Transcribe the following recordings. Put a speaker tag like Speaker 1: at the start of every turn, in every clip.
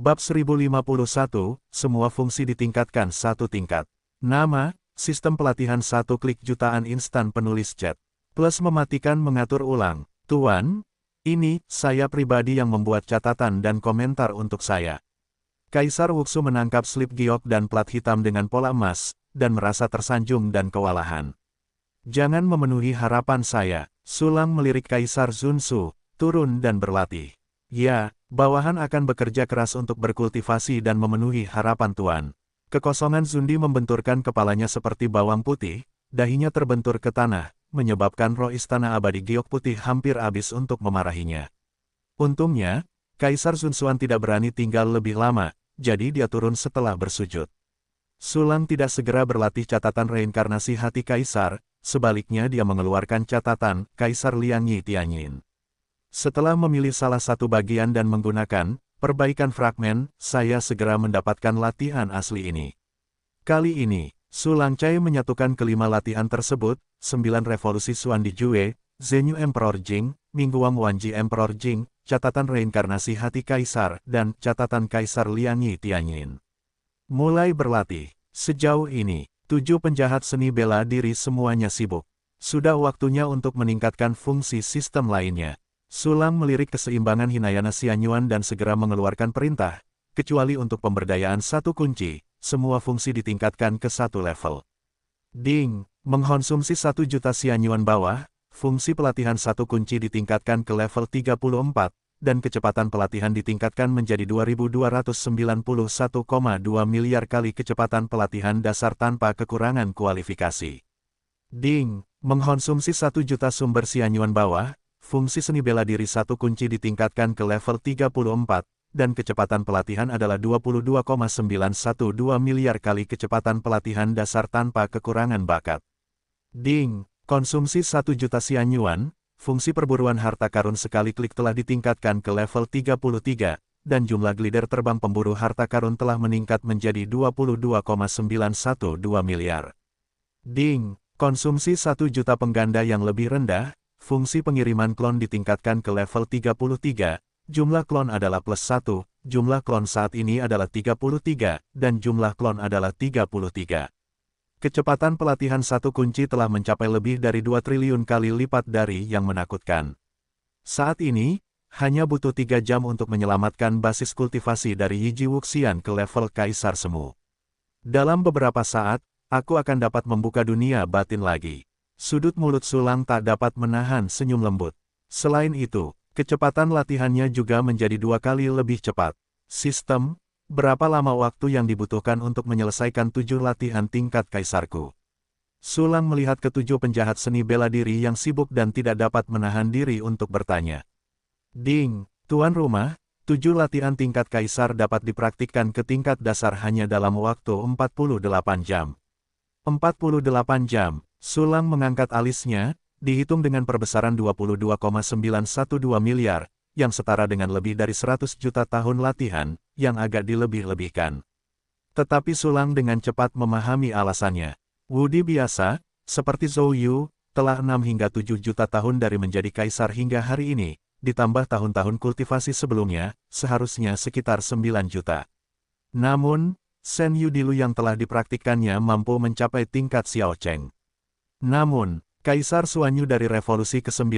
Speaker 1: Bab 1051, semua fungsi ditingkatkan satu tingkat. Nama, sistem pelatihan satu klik jutaan instan penulis chat. Plus mematikan mengatur ulang. Tuan, ini, saya pribadi yang membuat catatan dan komentar untuk saya. Kaisar Wuxu menangkap slip giok dan plat hitam dengan pola emas, dan merasa tersanjung dan kewalahan. Jangan memenuhi harapan saya, Sulang melirik Kaisar Zunsu, turun dan berlatih. Ya, bawahan akan bekerja keras untuk berkultivasi dan memenuhi harapan Tuan. Kekosongan Zundi membenturkan kepalanya seperti bawang putih, dahinya terbentur ke tanah, menyebabkan roh istana abadi giok putih hampir habis untuk memarahinya. Untungnya, Kaisar Zunsuan tidak berani tinggal lebih lama, jadi dia turun setelah bersujud. Sulang tidak segera berlatih catatan reinkarnasi hati Kaisar, sebaliknya dia mengeluarkan catatan Kaisar Liangyi Tianyin. Setelah memilih salah satu bagian dan menggunakan perbaikan fragmen, saya segera mendapatkan latihan asli ini. Kali ini, Sulang Cai menyatukan kelima latihan tersebut, 9 revolusi Xuan di Jue, Zenyu Emperor Jing, Mingguang Wanji Emperor Jing, catatan reinkarnasi hati Kaisar, dan catatan Kaisar Liangyi Tianyin. Mulai berlatih. Sejauh ini, 7 penjahat seni bela diri semuanya sibuk. Sudah waktunya untuk meningkatkan fungsi sistem lainnya. Sulang melirik keseimbangan Hinayana Xianyuan dan segera mengeluarkan perintah, kecuali untuk pemberdayaan satu kunci, semua fungsi ditingkatkan ke satu level. Ding, mengkonsumsi 1 juta Xianyuan bawah, fungsi pelatihan satu kunci ditingkatkan ke level 34, dan kecepatan pelatihan ditingkatkan menjadi 2.291,2 miliar kali kecepatan pelatihan dasar tanpa kekurangan kualifikasi. Ding, mengkonsumsi 1 juta sumber Xianyuan bawah, fungsi seni bela diri satu kunci ditingkatkan ke level 34, dan kecepatan pelatihan adalah 22,912 miliar kali kecepatan pelatihan dasar tanpa kekurangan bakat. Ding, konsumsi 1 juta Xianyuan, fungsi perburuan harta karun sekali klik telah ditingkatkan ke level 33, dan jumlah glider terbang pemburu harta karun telah meningkat menjadi 22,912 miliar. Ding, konsumsi 1 juta pengganda yang lebih rendah, fungsi pengiriman klon ditingkatkan ke level 33, jumlah klon adalah plus 1, jumlah klon saat ini adalah 33, dan jumlah klon adalah 33. Kecepatan pelatihan satu kunci telah mencapai lebih dari 2 triliun kali lipat dari yang menakutkan. Saat ini, hanya butuh 3 jam untuk menyelamatkan basis kultivasi dari Yiji Wuxian ke level Kaisar Semu. Dalam beberapa saat, aku akan dapat membuka dunia batin lagi. Sudut mulut Sulang tak dapat menahan senyum lembut. Selain itu, kecepatan latihannya juga menjadi 2 kali lebih cepat. Sistem, berapa lama waktu yang dibutuhkan untuk menyelesaikan 7 latihan tingkat kaisarku? Sulang melihat ke-7 penjahat seni bela diri yang sibuk dan tidak dapat menahan diri untuk bertanya. Ding, tuan rumah, 7 latihan tingkat kaisar dapat dipraktikkan ke tingkat dasar hanya dalam waktu 48 jam. 48 jam. Sulang mengangkat alisnya, dihitung dengan perbesaran 22,912 miliar, yang setara dengan lebih dari 100 juta tahun latihan, yang agak dilebih-lebihkan. Tetapi Sulang dengan cepat memahami alasannya. Wudi biasa, seperti Zhou Yu, telah 6 hingga 7 juta tahun dari menjadi kaisar hingga hari ini, ditambah tahun-tahun kultivasi sebelumnya, seharusnya sekitar 9 juta. Namun, Shen Yu Dilu yang telah dipraktikkannya mampu mencapai tingkat Xiao Cheng. Namun, Kaisar Xuanyu dari Revolusi ke-9,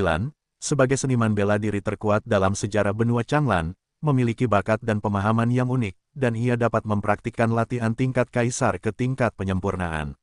Speaker 1: sebagai seniman bela diri terkuat dalam sejarah benua Changlan, memiliki bakat dan pemahaman yang unik, dan ia dapat mempraktikkan latihan tingkat kaisar ke tingkat penyempurnaan.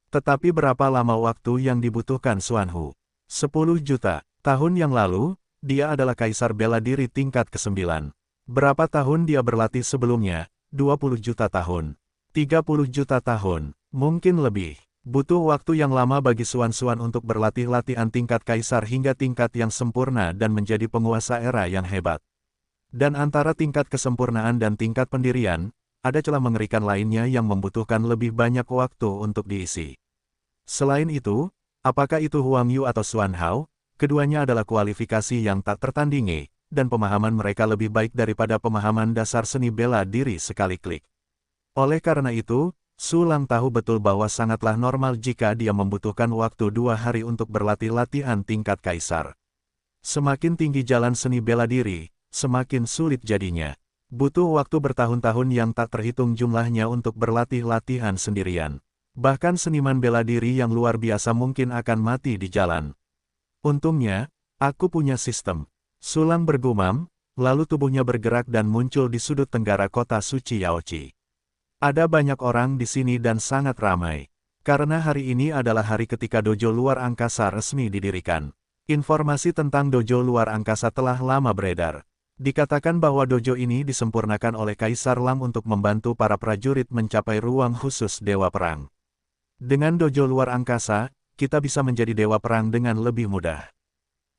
Speaker 1: Tetapi berapa lama waktu yang dibutuhkan Xuanhu? 10 juta tahun yang lalu, dia adalah kaisar bela diri tingkat ke-9. Berapa tahun dia berlatih sebelumnya? 20 juta tahun. 30 juta tahun. Mungkin lebih. Butuh waktu yang lama bagi Xuan untuk berlatih latihan tingkat kaisar hingga tingkat yang sempurna dan menjadi penguasa era yang hebat. Dan antara tingkat kesempurnaan dan tingkat pendirian, ada celah mengerikan lainnya yang membutuhkan lebih banyak waktu untuk diisi. Selain itu, apakah itu Huang Yu atau Xuan Hao, keduanya adalah kualifikasi yang tak tertandingi, dan pemahaman mereka lebih baik daripada pemahaman dasar seni bela diri sekali klik. Oleh karena itu, Sulang tahu betul bahwa sangatlah normal jika dia membutuhkan waktu 2 hari untuk berlatih latihan tingkat kaisar. Semakin tinggi jalan seni bela diri, semakin sulit jadinya. Butuh waktu bertahun-tahun yang tak terhitung jumlahnya untuk berlatih latihan sendirian. Bahkan seniman bela diri yang luar biasa mungkin akan mati di jalan. Untungnya, aku punya sistem. Sulang bergumam, lalu tubuhnya bergerak dan muncul di sudut tenggara kota suci Yaochi. Ada banyak orang di sini dan sangat ramai. Karena hari ini adalah hari ketika dojo luar angkasa resmi didirikan. Informasi tentang dojo luar angkasa telah lama beredar. Dikatakan bahwa dojo ini disempurnakan oleh Kaisar Lang untuk membantu para prajurit mencapai ruang khusus Dewa Perang. Dengan dojo luar angkasa, kita bisa menjadi Dewa Perang dengan lebih mudah.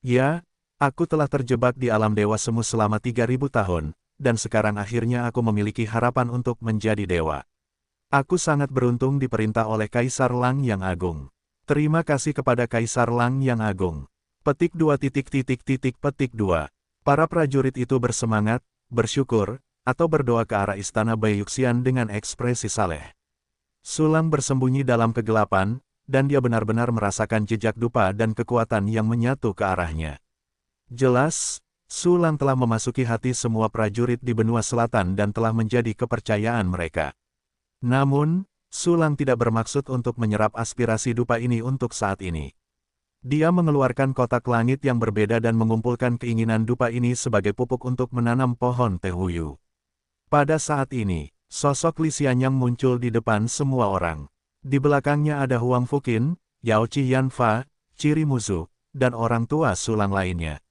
Speaker 1: Ya, aku telah terjebak di alam Dewa Semu selama 3000 tahun, dan sekarang akhirnya aku memiliki harapan untuk menjadi dewa. Aku sangat beruntung diperintah oleh Kaisar Lang yang agung. Terima kasih kepada Kaisar Lang yang agung. Petik 2 petik 2. Para prajurit itu bersemangat, bersyukur, atau berdoa ke arah istana Baiyuxian dengan ekspresi saleh. Sulang bersembunyi dalam kegelapan, dan dia benar-benar merasakan jejak dupa dan kekuatan yang menyatu ke arahnya. Jelas, Sulang telah memasuki hati semua prajurit di benua selatan dan telah menjadi kepercayaan mereka. Namun, Sulang tidak bermaksud untuk menyerap aspirasi dupa ini untuk saat ini. Dia mengeluarkan kotak langit yang berbeda dan mengumpulkan keinginan dupa ini sebagai pupuk untuk menanam pohon tehuyu. Pada saat ini, sosok Li Xianyang muncul di depan semua orang. Di belakangnya ada Huang Fuqin, Yaochi Yanfa, Ciri Muzu, dan orang tua Sulang lainnya.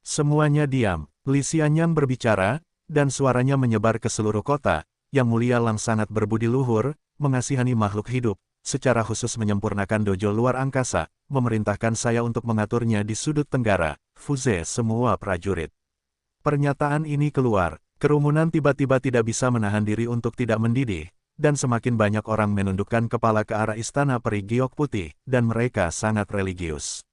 Speaker 1: Semuanya diam. Li Xianyang berbicara, dan suaranya menyebar ke seluruh kota. Yang Mulia Lang sangat berbudi luhur, mengasihani makhluk hidup, secara khusus menyempurnakan dojo luar angkasa, memerintahkan saya untuk mengaturnya di sudut tenggara, Fuze semua prajurit. Pernyataan ini keluar, kerumunan tiba-tiba tidak bisa menahan diri untuk tidak mendidih, dan semakin banyak orang menundukkan kepala ke arah istana peri giok putih, dan mereka sangat religius.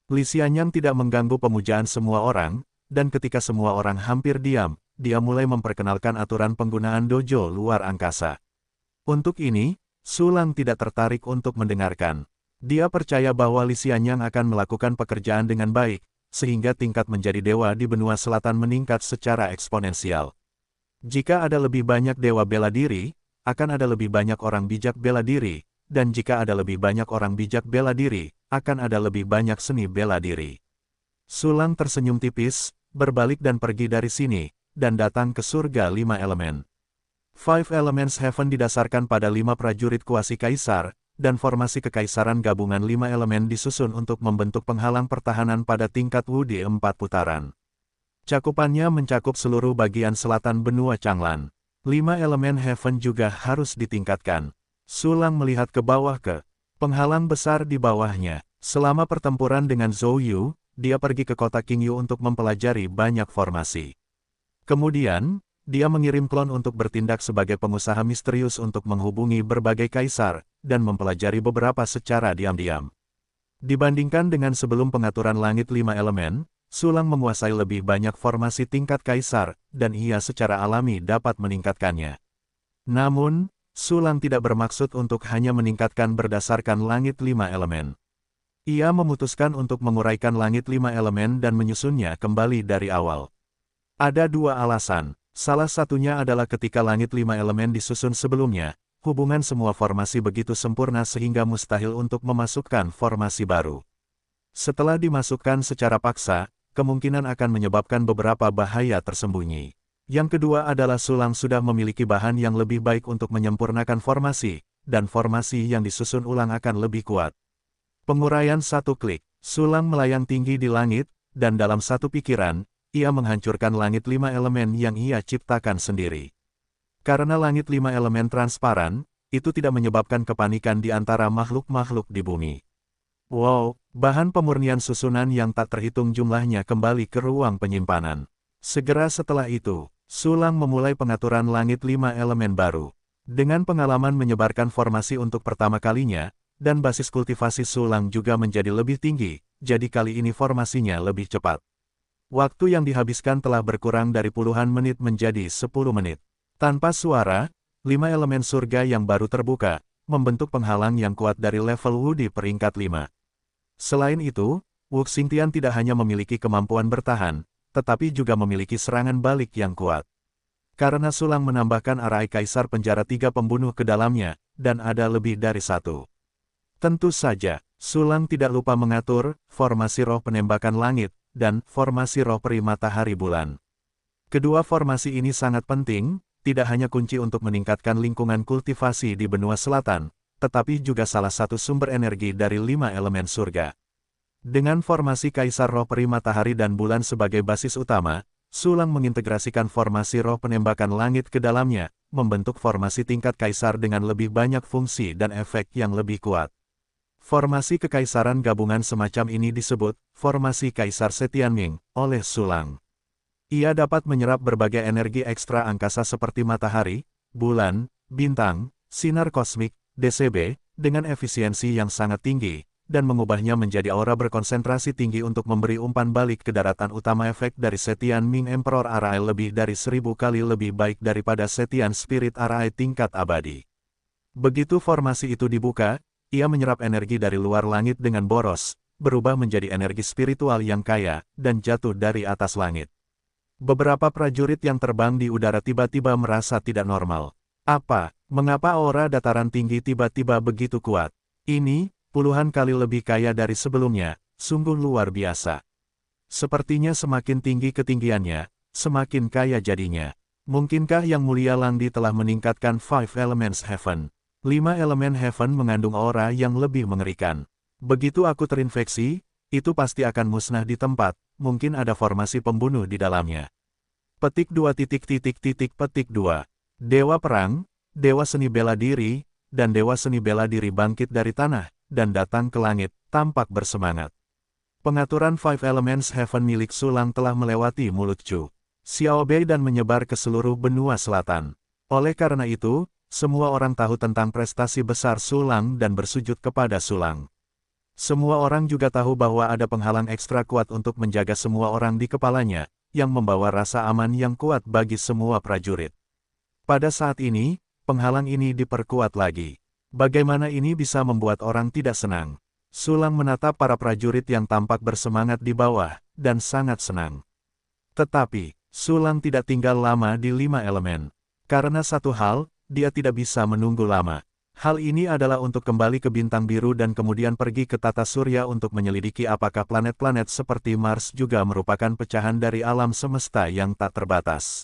Speaker 1: Li Xianyang tidak mengganggu pemujaan semua orang, dan ketika semua orang hampir diam, dia mulai memperkenalkan aturan penggunaan dojo luar angkasa. Untuk ini, Sulang tidak tertarik untuk mendengarkan. Dia percaya bahwa Li Xianyang akan melakukan pekerjaan dengan baik, sehingga tingkat menjadi dewa di benua selatan meningkat secara eksponensial. Jika ada lebih banyak dewa bela diri, akan ada lebih banyak orang bijak bela diri, dan jika ada lebih banyak orang bijak bela diri, akan ada lebih banyak seni bela diri. Sulang tersenyum tipis, berbalik dan pergi dari sini, dan datang ke surga 5 elemen. Five Elements Heaven didasarkan pada 5 prajurit kuasi kaisar, dan formasi kekaisaran gabungan 5 elemen disusun untuk membentuk penghalang pertahanan pada tingkat Wu di 4 putaran. Cakupannya mencakup seluruh bagian selatan benua Changlan. 5 elemen Heaven juga harus ditingkatkan. Sulang melihat ke bawah ke penghalang besar di bawahnya. Selama pertempuran dengan Zhou Yu, dia pergi ke kota Qingyu untuk mempelajari banyak formasi. Kemudian, dia mengirim klon untuk bertindak sebagai pengusaha misterius untuk menghubungi berbagai kaisar, dan mempelajari beberapa secara diam-diam. Dibandingkan dengan sebelum pengaturan langit 5 elemen, Sulang menguasai lebih banyak formasi tingkat kaisar, dan ia secara alami dapat meningkatkannya. Namun, Sulang tidak bermaksud untuk hanya meningkatkan berdasarkan langit 5 elemen. Ia memutuskan untuk menguraikan langit 5 elemen dan menyusunnya kembali dari awal. Ada 2 alasan. Salah satunya adalah ketika langit 5 elemen disusun sebelumnya, hubungan semua formasi begitu sempurna sehingga mustahil untuk memasukkan formasi baru. Setelah dimasukkan secara paksa, kemungkinan akan menyebabkan beberapa bahaya tersembunyi. Yang kedua adalah Sulang sudah memiliki bahan yang lebih baik untuk menyempurnakan formasi, dan formasi yang disusun ulang akan lebih kuat. Penguraian satu klik, Sulang melayang tinggi di langit, dan dalam satu pikiran, ia menghancurkan langit 5 elemen yang ia ciptakan sendiri. Karena langit 5 elemen transparan, itu tidak menyebabkan kepanikan di antara makhluk-makhluk di bumi. Wow, bahan pemurnian susunan yang tak terhitung jumlahnya kembali ke ruang penyimpanan. Segera setelah itu, Sulang memulai pengaturan langit 5 elemen baru. Dengan pengalaman menyebarkan formasi untuk pertama kalinya, dan basis kultivasi Sulang juga menjadi lebih tinggi, jadi kali ini formasinya lebih cepat. Waktu yang dihabiskan telah berkurang dari puluhan menit menjadi 10 menit. Tanpa suara, 5 elemen surga yang baru terbuka, membentuk penghalang yang kuat dari level Wu di peringkat 5. Selain itu, Wu Xingtian tidak hanya memiliki kemampuan bertahan, tetapi juga memiliki serangan balik yang kuat. Karena Sulang menambahkan arai kaisar penjara 3 pembunuh ke dalamnya, dan ada lebih dari 1. Tentu saja, Sulang tidak lupa mengatur formasi roh penembakan langit, dan formasi roh peri matahari bulan. Kedua formasi ini sangat penting, tidak hanya kunci untuk meningkatkan lingkungan kultivasi di benua selatan, tetapi juga salah satu sumber energi dari 5 elemen surga. Dengan formasi kaisar roh peri matahari dan bulan sebagai basis utama, Sulang mengintegrasikan formasi roh penembakan langit ke dalamnya, membentuk formasi tingkat kaisar dengan lebih banyak fungsi dan efek yang lebih kuat. Formasi kekaisaran gabungan semacam ini disebut formasi kaisar Setianming oleh Sulang. Ia dapat menyerap berbagai energi ekstra angkasa seperti matahari, bulan, bintang, sinar kosmik, DCB, dengan efisiensi yang sangat tinggi, dan mengubahnya menjadi aura berkonsentrasi tinggi untuk memberi umpan balik ke daratan utama. Efek dari Setianming Emperor Arai lebih dari 1000 kali lebih baik daripada Setian Spirit Arai tingkat abadi. Begitu formasi itu dibuka, ia menyerap energi dari luar langit dengan boros, berubah menjadi energi spiritual yang kaya, dan jatuh dari atas langit. Beberapa prajurit yang terbang di udara tiba-tiba merasa tidak normal. Mengapa aura dataran tinggi tiba-tiba begitu kuat? Ini, puluhan kali lebih kaya dari sebelumnya, sungguh luar biasa. Sepertinya semakin tinggi ketinggiannya, semakin kaya jadinya. Mungkinkah Yang Mulia Langdi telah meningkatkan 5 Elements Heaven? 5 elemen Heaven mengandung aura yang lebih mengerikan. Begitu aku terinfeksi, itu pasti akan musnah di tempat, mungkin ada formasi pembunuh di dalamnya. Petik 2. Petik 2. Dewa Perang, Dewa Seni Bela Diri, dan Dewa Seni Bela Diri bangkit dari tanah, dan datang ke langit, tampak bersemangat. Pengaturan 5 Elements Heaven milik Sulang telah melewati mulut Chu Xiaobei dan menyebar ke seluruh benua selatan. Oleh karena itu, semua orang tahu tentang prestasi besar Sulang dan bersujud kepada Sulang. Semua orang juga tahu bahwa ada penghalang ekstra kuat untuk menjaga semua orang di kepalanya, yang membawa rasa aman yang kuat bagi semua prajurit. Pada saat ini, penghalang ini diperkuat lagi. Bagaimana ini bisa membuat orang tidak senang? Sulang menatap para prajurit yang tampak bersemangat di bawah, dan sangat senang. Tetapi, Sulang tidak tinggal lama di 5 elemen. Karena satu hal, dia tidak bisa menunggu lama. Hal ini adalah untuk kembali ke bintang biru dan kemudian pergi ke tata surya untuk menyelidiki apakah planet-planet seperti Mars juga merupakan pecahan dari alam semesta yang tak terbatas.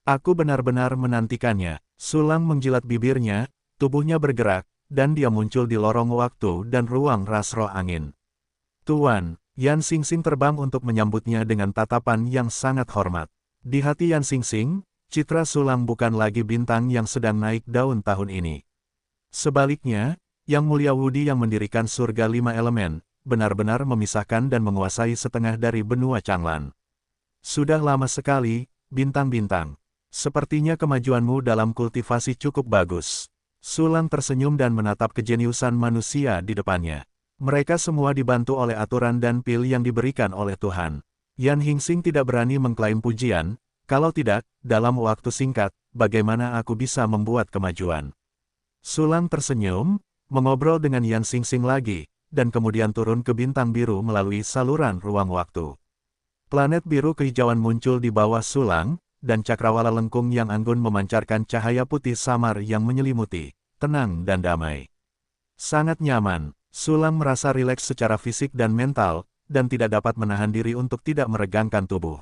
Speaker 1: Aku benar-benar menantikannya. Sulang menjilat bibirnya, tubuhnya bergerak, dan dia muncul di lorong waktu dan ruang ras roh angin. Tuan, Yan Xingxing terbang untuk menyambutnya dengan tatapan yang sangat hormat. Di hati Yan Xingxing, citra Sulang bukan lagi bintang yang sedang naik daun tahun ini. Sebaliknya, Yang Mulia Wudi yang mendirikan surga 5 elemen, benar-benar memisahkan dan menguasai setengah dari benua Changlan. Sudah lama sekali, bintang-bintang. Sepertinya kemajuanmu dalam kultivasi cukup bagus. Sulang tersenyum dan menatap kejeniusan manusia di depannya. Mereka semua dibantu oleh aturan dan pil yang diberikan oleh Tuhan. Yan Xingxing tidak berani mengklaim pujian, kalau tidak, dalam waktu singkat, bagaimana aku bisa membuat kemajuan? Sulang tersenyum, mengobrol dengan Yan Xingxing lagi, dan kemudian turun ke bintang biru melalui saluran ruang waktu. Planet biru kehijauan muncul di bawah Sulang, dan cakrawala lengkung yang anggun memancarkan cahaya putih samar yang menyelimuti, tenang dan damai. Sangat nyaman, Sulang merasa rileks secara fisik dan mental, dan tidak dapat menahan diri untuk tidak meregangkan tubuh.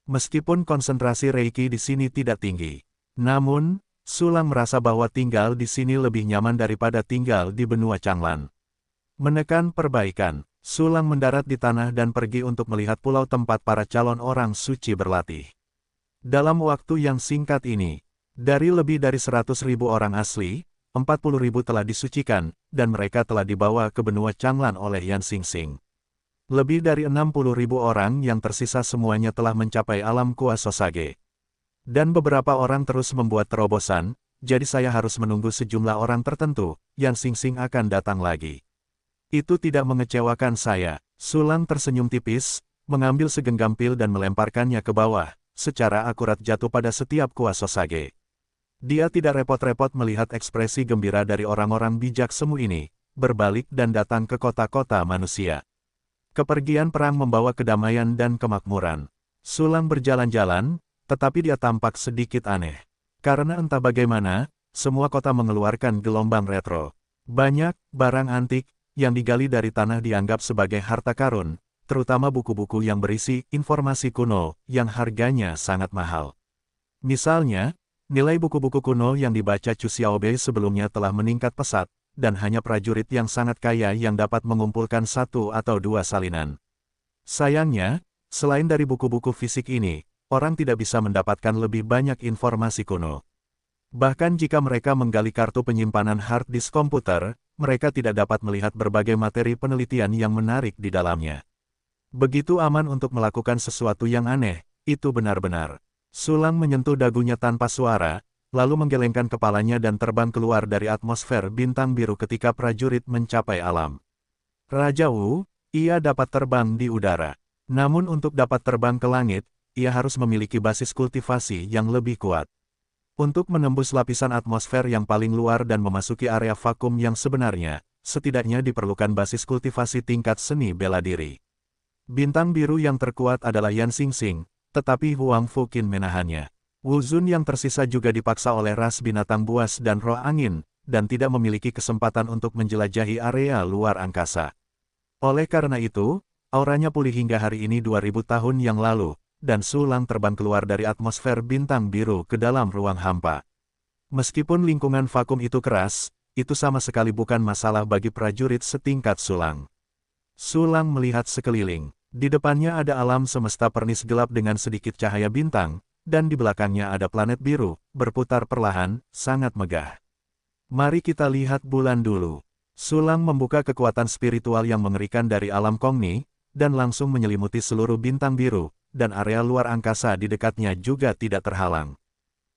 Speaker 1: Meskipun konsentrasi Reiki di sini tidak tinggi, namun, Sulang merasa bahwa tinggal di sini lebih nyaman daripada tinggal di benua Changlan. Menekan perbaikan, Sulang mendarat di tanah dan pergi untuk melihat pulau tempat para calon orang suci berlatih. Dalam waktu yang singkat ini, dari lebih dari 100.000 orang asli, 40.000 telah disucikan, dan mereka telah dibawa ke benua Changlan oleh Yan Xingxing. Lebih dari 60.000 orang yang tersisa semuanya telah mencapai alam kuasa Sage. Dan beberapa orang terus membuat terobosan, jadi saya harus menunggu sejumlah orang tertentu, Yan Xingxing akan datang lagi. Itu tidak mengecewakan saya. Sulang tersenyum tipis, mengambil segenggam pil dan melemparkannya ke bawah, secara akurat jatuh pada setiap kuasa Sage. Dia tidak repot-repot melihat ekspresi gembira dari orang-orang bijak semu ini, berbalik dan datang ke kota-kota manusia. Kepergian perang membawa kedamaian dan kemakmuran. Sulang berjalan-jalan, Tetapi dia tampak sedikit aneh. Karena entah bagaimana, semua kota mengeluarkan gelombang retro. Banyak barang antik yang digali dari tanah dianggap sebagai harta karun, terutama buku-buku yang berisi informasi kuno yang harganya sangat mahal. Misalnya, nilai buku-buku kuno yang dibaca Chu Xiaobei sebelumnya telah meningkat pesat, dan hanya prajurit yang sangat kaya yang dapat mengumpulkan satu atau dua salinan. Sayangnya, selain dari buku-buku fisik ini, orang tidak bisa mendapatkan lebih banyak informasi kuno. Bahkan jika mereka menggali kartu penyimpanan hard disk komputer, mereka tidak dapat melihat berbagai materi penelitian yang menarik di dalamnya. Begitu aman untuk melakukan sesuatu yang aneh, itu benar-benar. Sulang menyentuh dagunya tanpa suara, lalu menggelengkan kepalanya dan terbang keluar dari atmosfer bintang biru ketika prajurit mencapai alam. Raja Wu, ia dapat terbang di udara. Namun untuk dapat terbang ke langit, ia harus memiliki basis kultivasi yang lebih kuat. Untuk menembus lapisan atmosfer yang paling luar dan memasuki area vakum yang sebenarnya, setidaknya diperlukan basis kultivasi tingkat seni bela diri. Bintang biru yang terkuat adalah Yan Xingxing, tetapi Huang Fuqin menahannya. Wu Zun yang tersisa juga dipaksa oleh ras binatang buas dan roh angin, dan tidak memiliki kesempatan untuk menjelajahi area luar angkasa. Oleh karena itu, auranya pulih hingga hari ini 2000 tahun yang lalu, dan Sulang terbang keluar dari atmosfer bintang biru ke dalam ruang hampa. Meskipun lingkungan vakum itu keras, itu sama sekali bukan masalah bagi prajurit setingkat Sulang. Sulang melihat sekeliling. Di depannya ada alam semesta pernis gelap dengan sedikit cahaya bintang, dan di belakangnya ada planet biru, berputar perlahan, sangat megah. Mari kita lihat bulan dulu. Sulang membuka kekuatan spiritual yang mengerikan dari alam Kongni, dan langsung menyelimuti seluruh bintang biru, dan area luar angkasa di dekatnya juga tidak terhalang.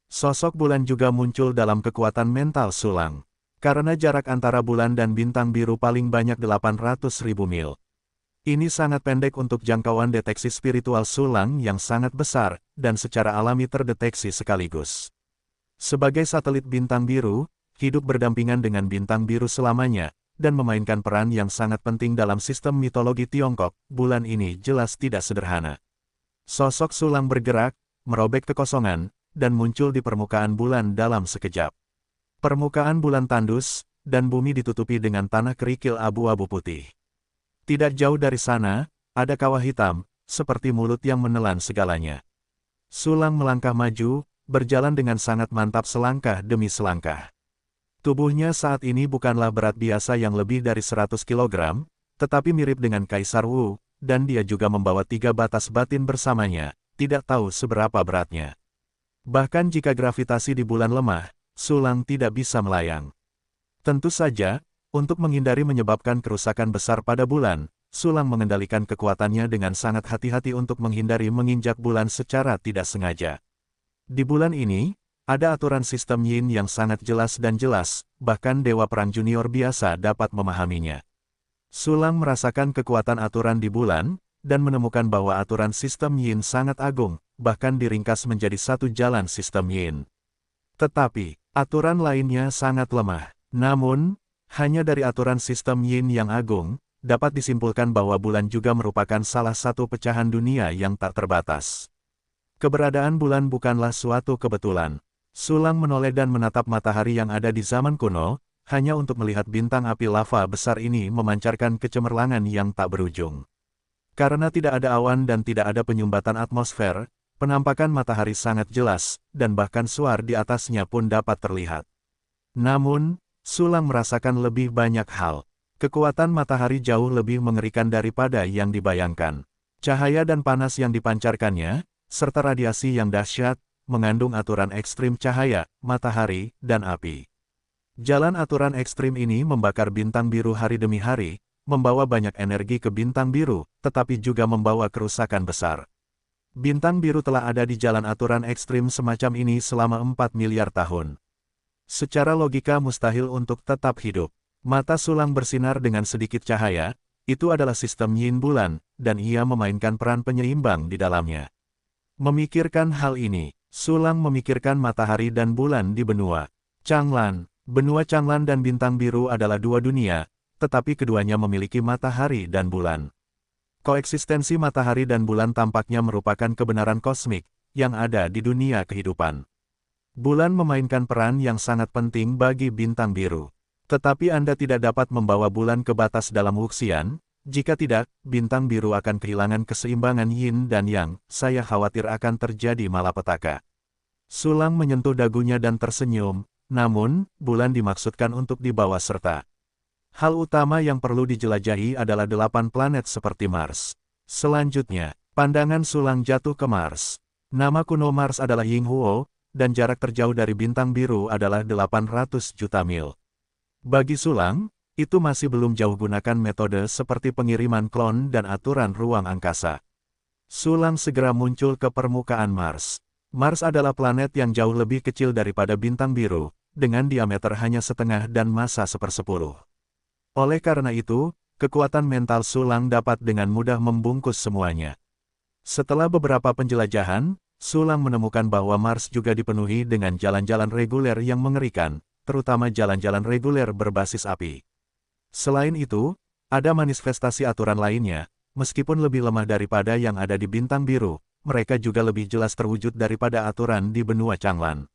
Speaker 1: Sosok bulan juga muncul dalam kekuatan mental Sulang. Karena jarak antara bulan dan bintang biru paling banyak 800.000 mil. Ini sangat pendek untuk jangkauan deteksi spiritual Sulang yang sangat besar, dan secara alami terdeteksi sekaligus. Sebagai satelit bintang biru, hidup berdampingan dengan bintang biru selamanya, dan memainkan peran yang sangat penting dalam sistem mitologi Tiongkok, bulan ini jelas tidak sederhana. Sosok Sulang bergerak, merobek kekosongan, dan muncul di permukaan bulan dalam sekejap. Permukaan bulan tandus, dan bumi ditutupi dengan tanah kerikil abu-abu putih. Tidak jauh dari sana, ada kawah hitam, seperti mulut yang menelan segalanya. Sulang melangkah maju, berjalan dengan sangat mantap selangkah demi selangkah. Tubuhnya saat ini bukanlah berat biasa yang lebih dari 100 kg, tetapi mirip dengan Kaisar Wu, dan dia juga membawa 3 batas batin bersamanya, tidak tahu seberapa beratnya. Bahkan jika gravitasi di bulan lemah, Sulang tidak bisa melayang. Tentu saja, untuk menghindari menyebabkan kerusakan besar pada bulan, Sulang mengendalikan kekuatannya dengan sangat hati-hati untuk menghindari menginjak bulan secara tidak sengaja. Di bulan ini, ada aturan sistem yin yang sangat jelas dan jelas, bahkan Dewa Perang Junior biasa dapat memahaminya. Sulang merasakan kekuatan aturan di bulan, dan menemukan bahwa aturan sistem yin sangat agung, bahkan diringkas menjadi satu jalan sistem yin. Tetapi, aturan lainnya sangat lemah. Namun, hanya dari aturan sistem yin yang agung, dapat disimpulkan bahwa bulan juga merupakan salah satu pecahan dunia yang tak terbatas. Keberadaan bulan bukanlah suatu kebetulan. Sulang menoleh dan menatap matahari yang ada di zaman kuno, hanya untuk melihat bintang api lava besar ini memancarkan kecemerlangan yang tak berujung. Karena tidak ada awan dan tidak ada penyumbatan atmosfer, penampakan matahari sangat jelas, dan bahkan suar di atasnya pun dapat terlihat. Namun, Sulang merasakan lebih banyak hal. Kekuatan matahari jauh lebih mengerikan daripada yang dibayangkan. Cahaya dan panas yang dipancarkannya, serta radiasi yang dahsyat, mengandung aturan ekstrim cahaya, matahari, dan api. Jalan aturan ekstrim ini membakar bintang biru hari demi hari, membawa banyak energi ke bintang biru, tetapi juga membawa kerusakan besar. Bintang biru telah ada di jalan aturan ekstrim semacam ini selama 4 miliar tahun. Secara logika mustahil untuk tetap hidup. Mata Sulang bersinar dengan sedikit cahaya, itu adalah sistem yin bulan, dan ia memainkan peran penyeimbang di dalamnya. Memikirkan hal ini, Sulang memikirkan matahari dan bulan di benua Changlan. Benua Changlan dan bintang biru adalah dua dunia, tetapi keduanya memiliki matahari dan bulan. Koeksistensi matahari dan bulan tampaknya merupakan kebenaran kosmik, yang ada di dunia kehidupan. Bulan memainkan peran yang sangat penting bagi bintang biru. Tetapi Anda tidak dapat membawa bulan ke batas dalam Wuxian. Jika tidak, bintang biru akan kehilangan keseimbangan yin dan yang. Saya khawatir akan terjadi malapetaka. Sulang menyentuh dagunya dan tersenyum, namun, bulan dimaksudkan untuk dibawa serta. Hal utama yang perlu dijelajahi adalah 8 planet seperti Mars. Selanjutnya, pandangan Sulang jatuh ke Mars. Nama kuno Mars adalah Yinghuo, dan jarak terjauh dari bintang biru adalah 800 juta mil. Bagi Sulang, itu masih belum jauh. Gunakan metode seperti pengiriman klon dan aturan ruang angkasa. Sulang segera muncul ke permukaan Mars. Mars adalah planet yang jauh lebih kecil daripada bintang biru, dengan diameter hanya setengah dan massa 1/10. Oleh karena itu, kekuatan mental Sulang dapat dengan mudah membungkus semuanya. Setelah beberapa penjelajahan, Sulang menemukan bahwa Mars juga dipenuhi dengan jalan-jalan reguler yang mengerikan, terutama jalan-jalan reguler berbasis api. Selain itu, ada manifestasi aturan lainnya, meskipun lebih lemah daripada yang ada di bintang biru, mereka juga lebih jelas terwujud daripada aturan di benua Changlan.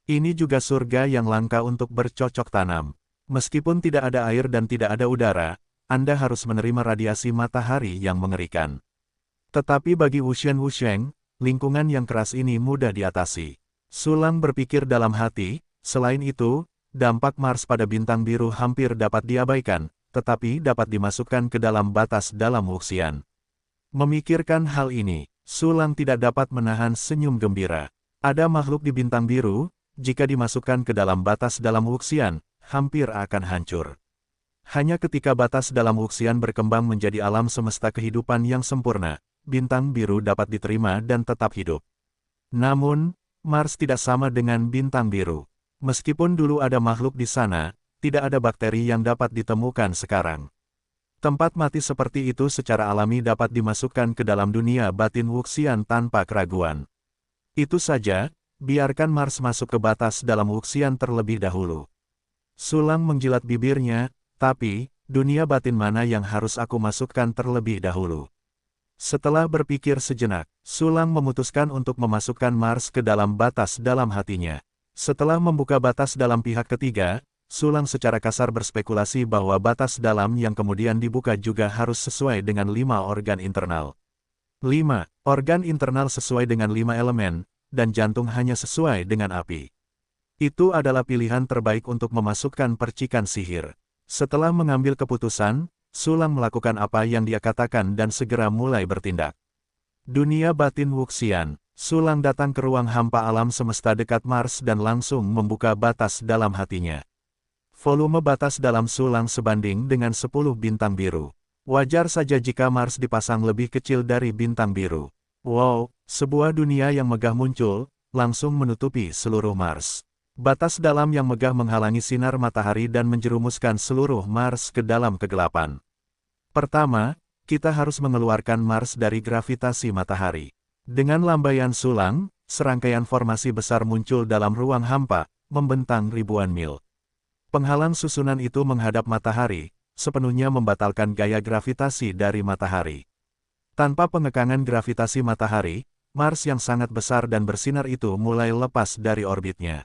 Speaker 1: Ini juga surga yang langka untuk bercocok tanam. Meskipun tidak ada air dan tidak ada udara, Anda harus menerima radiasi matahari yang mengerikan. Tetapi bagi Wusheng, lingkungan yang keras ini mudah diatasi. Sulang berpikir dalam hati, selain itu, dampak Mars pada bintang biru hampir dapat diabaikan, tetapi dapat dimasukkan ke dalam batas dalam Wuxian. Memikirkan hal ini, Sulang tidak dapat menahan senyum gembira. Ada makhluk di bintang biru, jika dimasukkan ke dalam batas dalam Wuxian, hampir akan hancur. Hanya ketika batas dalam Wuxian berkembang menjadi alam semesta kehidupan yang sempurna, bintang biru dapat diterima dan tetap hidup. Namun, Mars tidak sama dengan bintang biru. Meskipun dulu ada makhluk di sana, tidak ada bakteri yang dapat ditemukan sekarang. Tempat mati seperti itu secara alami dapat dimasukkan ke dalam dunia batin Wuxian tanpa keraguan. Itu saja, biarkan Mars masuk ke batas dalam Wuxian terlebih dahulu. Sulang menjilat bibirnya, tapi, dunia batin mana yang harus aku masukkan terlebih dahulu? Setelah berpikir sejenak, Sulang memutuskan untuk memasukkan Mars ke dalam batas dalam hatinya. Setelah membuka batas dalam pihak ketiga, Sulang secara kasar berspekulasi bahwa batas dalam yang kemudian dibuka juga harus sesuai dengan 5 organ internal. 5 organ internal sesuai dengan 5 elemen, dan jantung hanya sesuai dengan api. Itu adalah pilihan terbaik untuk memasukkan percikan sihir. Setelah mengambil keputusan, Sulang melakukan apa yang dia katakan dan segera mulai bertindak. Dunia batin Wuxian, Sulang datang ke ruang hampa alam semesta dekat Mars dan langsung membuka batas dalam hatinya. Volume batas dalam Sulang sebanding dengan 10 bintang biru. Wajar saja jika Mars dipasang lebih kecil dari bintang biru. Wow, sebuah dunia yang megah muncul, langsung menutupi seluruh Mars. Batas dalam yang megah menghalangi sinar matahari dan menjerumuskan seluruh Mars ke dalam kegelapan. Pertama, kita harus mengeluarkan Mars dari gravitasi matahari. Dengan lambaian Sulang, serangkaian formasi besar muncul dalam ruang hampa, membentang ribuan mil. Penghalang susunan itu menghadap matahari, sepenuhnya membatalkan gaya gravitasi dari matahari. Tanpa pengekangan gravitasi matahari, Mars yang sangat besar dan bersinar itu mulai lepas dari orbitnya.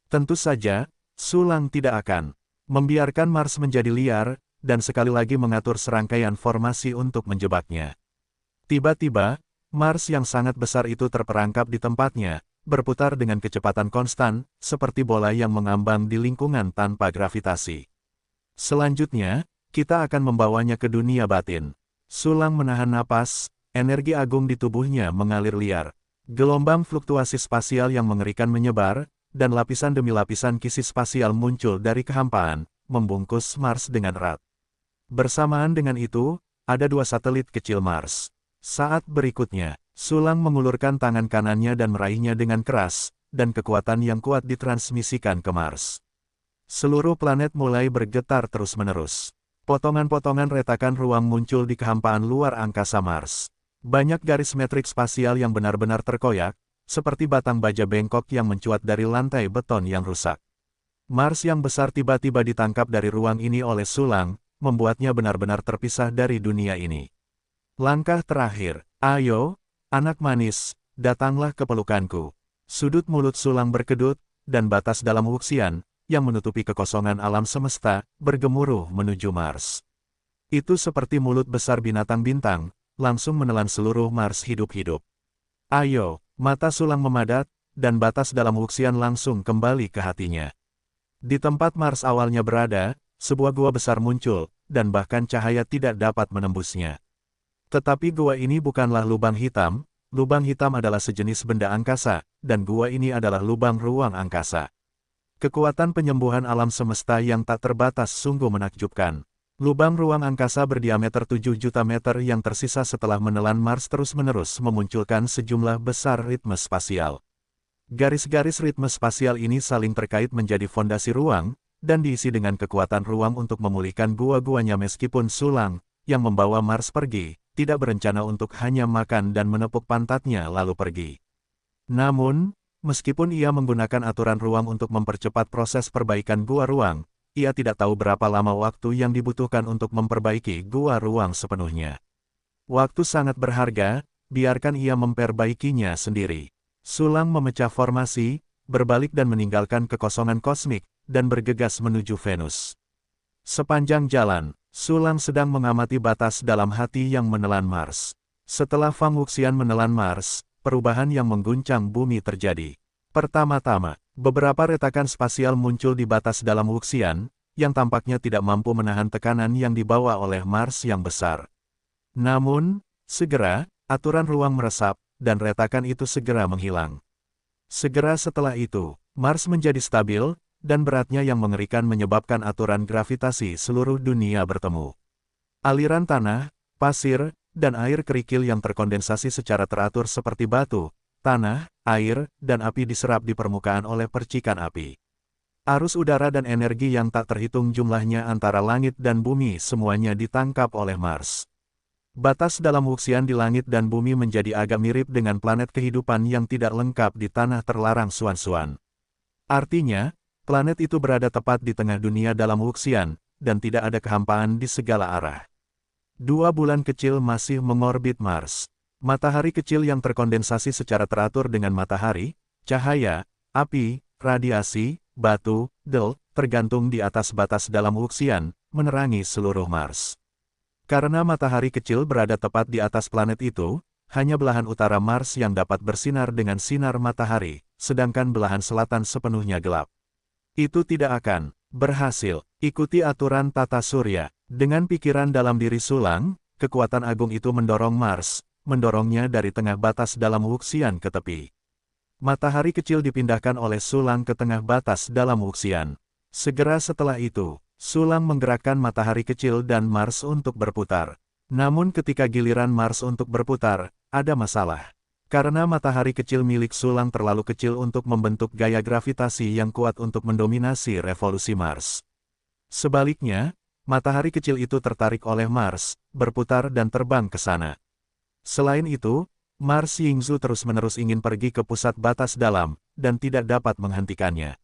Speaker 1: Tentu saja, Sulang tidak akan membiarkan Mars menjadi liar, dan sekali lagi mengatur serangkaian formasi untuk menjebaknya. Tiba-tiba, Mars yang sangat besar itu terperangkap di tempatnya, berputar dengan kecepatan konstan, seperti bola yang mengambang di lingkungan tanpa gravitasi. Selanjutnya, kita akan membawanya ke dunia batin. Sulang menahan napas, energi agung di tubuhnya mengalir liar. Gelombang fluktuasi spasial yang mengerikan menyebar, dan lapisan demi lapisan kisi spasial muncul dari kehampaan, membungkus Mars dengan erat. Bersamaan dengan itu, ada 2 satelit kecil Mars. Saat berikutnya, Sulang mengulurkan tangan kanannya dan meraihnya dengan keras, dan kekuatan yang kuat ditransmisikan ke Mars. Seluruh planet mulai bergetar terus-menerus. Potongan-potongan retakan ruang muncul di kehampaan luar angkasa Mars. Banyak garis metrik spasial yang benar-benar terkoyak, seperti batang baja bengkok yang mencuat dari lantai beton yang rusak. Mars yang besar tiba-tiba ditangkap dari ruang ini oleh Sulang, membuatnya benar-benar terpisah dari dunia ini. Langkah terakhir, ayo, anak manis, datanglah ke pelukanku. Sudut mulut Sulang berkedut, dan batas dalam Wuxian, yang menutupi kekosongan alam semesta, bergemuruh menuju Mars. Itu seperti mulut besar binatang bintang, langsung menelan seluruh Mars hidup-hidup. Ayo, mata Sulang memadat, dan batas dalam Wuxian langsung kembali ke hatinya. Di tempat Mars awalnya berada, sebuah gua besar muncul, dan bahkan cahaya tidak dapat menembusnya. Tetapi gua ini bukanlah lubang hitam adalah sejenis benda angkasa, dan gua ini adalah lubang ruang angkasa. Kekuatan penyembuhan alam semesta yang tak terbatas sungguh menakjubkan. Lubang ruang angkasa berdiameter 7 juta meter yang tersisa setelah menelan Mars terus-menerus memunculkan sejumlah besar ritme spasial. Garis-garis ritme spasial ini saling terkait menjadi fondasi ruang, dan diisi dengan kekuatan ruang untuk memulihkan gua-guanya meskipun Sulang, yang membawa Mars pergi, tidak berencana untuk hanya makan dan menepuk pantatnya lalu pergi. Namun, meskipun ia menggunakan aturan ruang untuk mempercepat proses perbaikan gua ruang, ia tidak tahu berapa lama waktu yang dibutuhkan untuk memperbaiki gua ruang sepenuhnya. Waktu sangat berharga, biarkan ia memperbaikinya sendiri. Sulang memecah formasi, berbalik dan meninggalkan kekosongan kosmik, dan bergegas menuju Venus. Sepanjang jalan, Sulang sedang mengamati batas dalam hati yang menelan Mars. Setelah Fang Wuxian menelan Mars, perubahan yang mengguncang bumi terjadi. Pertama-tama, beberapa retakan spasial muncul di batas dalam Wuxian, yang tampaknya tidak mampu menahan tekanan yang dibawa oleh Mars yang besar. Namun, segera, aturan ruang meresap, dan retakan itu segera menghilang. Segera setelah itu, Mars menjadi stabil, dan beratnya yang mengerikan menyebabkan aturan gravitasi seluruh dunia bertemu. Aliran tanah, pasir, dan air kerikil yang terkondensasi secara teratur seperti batu, tanah, air, dan api diserap di permukaan oleh percikan api. Arus udara dan energi yang tak terhitung jumlahnya antara langit dan bumi semuanya ditangkap oleh Mars. Batas dalam Wuxian di langit dan bumi menjadi agak mirip dengan planet kehidupan yang tidak lengkap di tanah terlarang Xuanxuan. Artinya, planet itu berada tepat di tengah dunia dalam Wuxian, dan tidak ada kehampaan di segala arah. 2 bulan kecil masih mengorbit Mars. Matahari kecil yang terkondensasi secara teratur dengan matahari, cahaya, api, radiasi, batu, del, tergantung di atas batas dalam Wuxian, menerangi seluruh Mars. Karena matahari kecil berada tepat di atas planet itu, hanya belahan utara Mars yang dapat bersinar dengan sinar matahari, sedangkan belahan selatan sepenuhnya gelap. Itu tidak akan berhasil. Ikuti aturan tata surya. Dengan pikiran dalam diri Sulang, kekuatan agung itu mendorong Mars, mendorongnya dari tengah batas dalam Wuxian ke tepi. Matahari kecil dipindahkan oleh Sulang ke tengah batas dalam Wuxian. Segera setelah itu, Sulang menggerakkan matahari kecil dan Mars untuk berputar. Namun ketika giliran Mars untuk berputar, ada masalah. Karena matahari kecil milik Sulang terlalu kecil untuk membentuk gaya gravitasi yang kuat untuk mendominasi revolusi Mars. Sebaliknya, matahari kecil itu tertarik oleh Mars, berputar dan terbang ke sana. Selain itu, Mars Yingzhu terus-menerus ingin pergi ke pusat batas dalam, dan tidak dapat menghentikannya.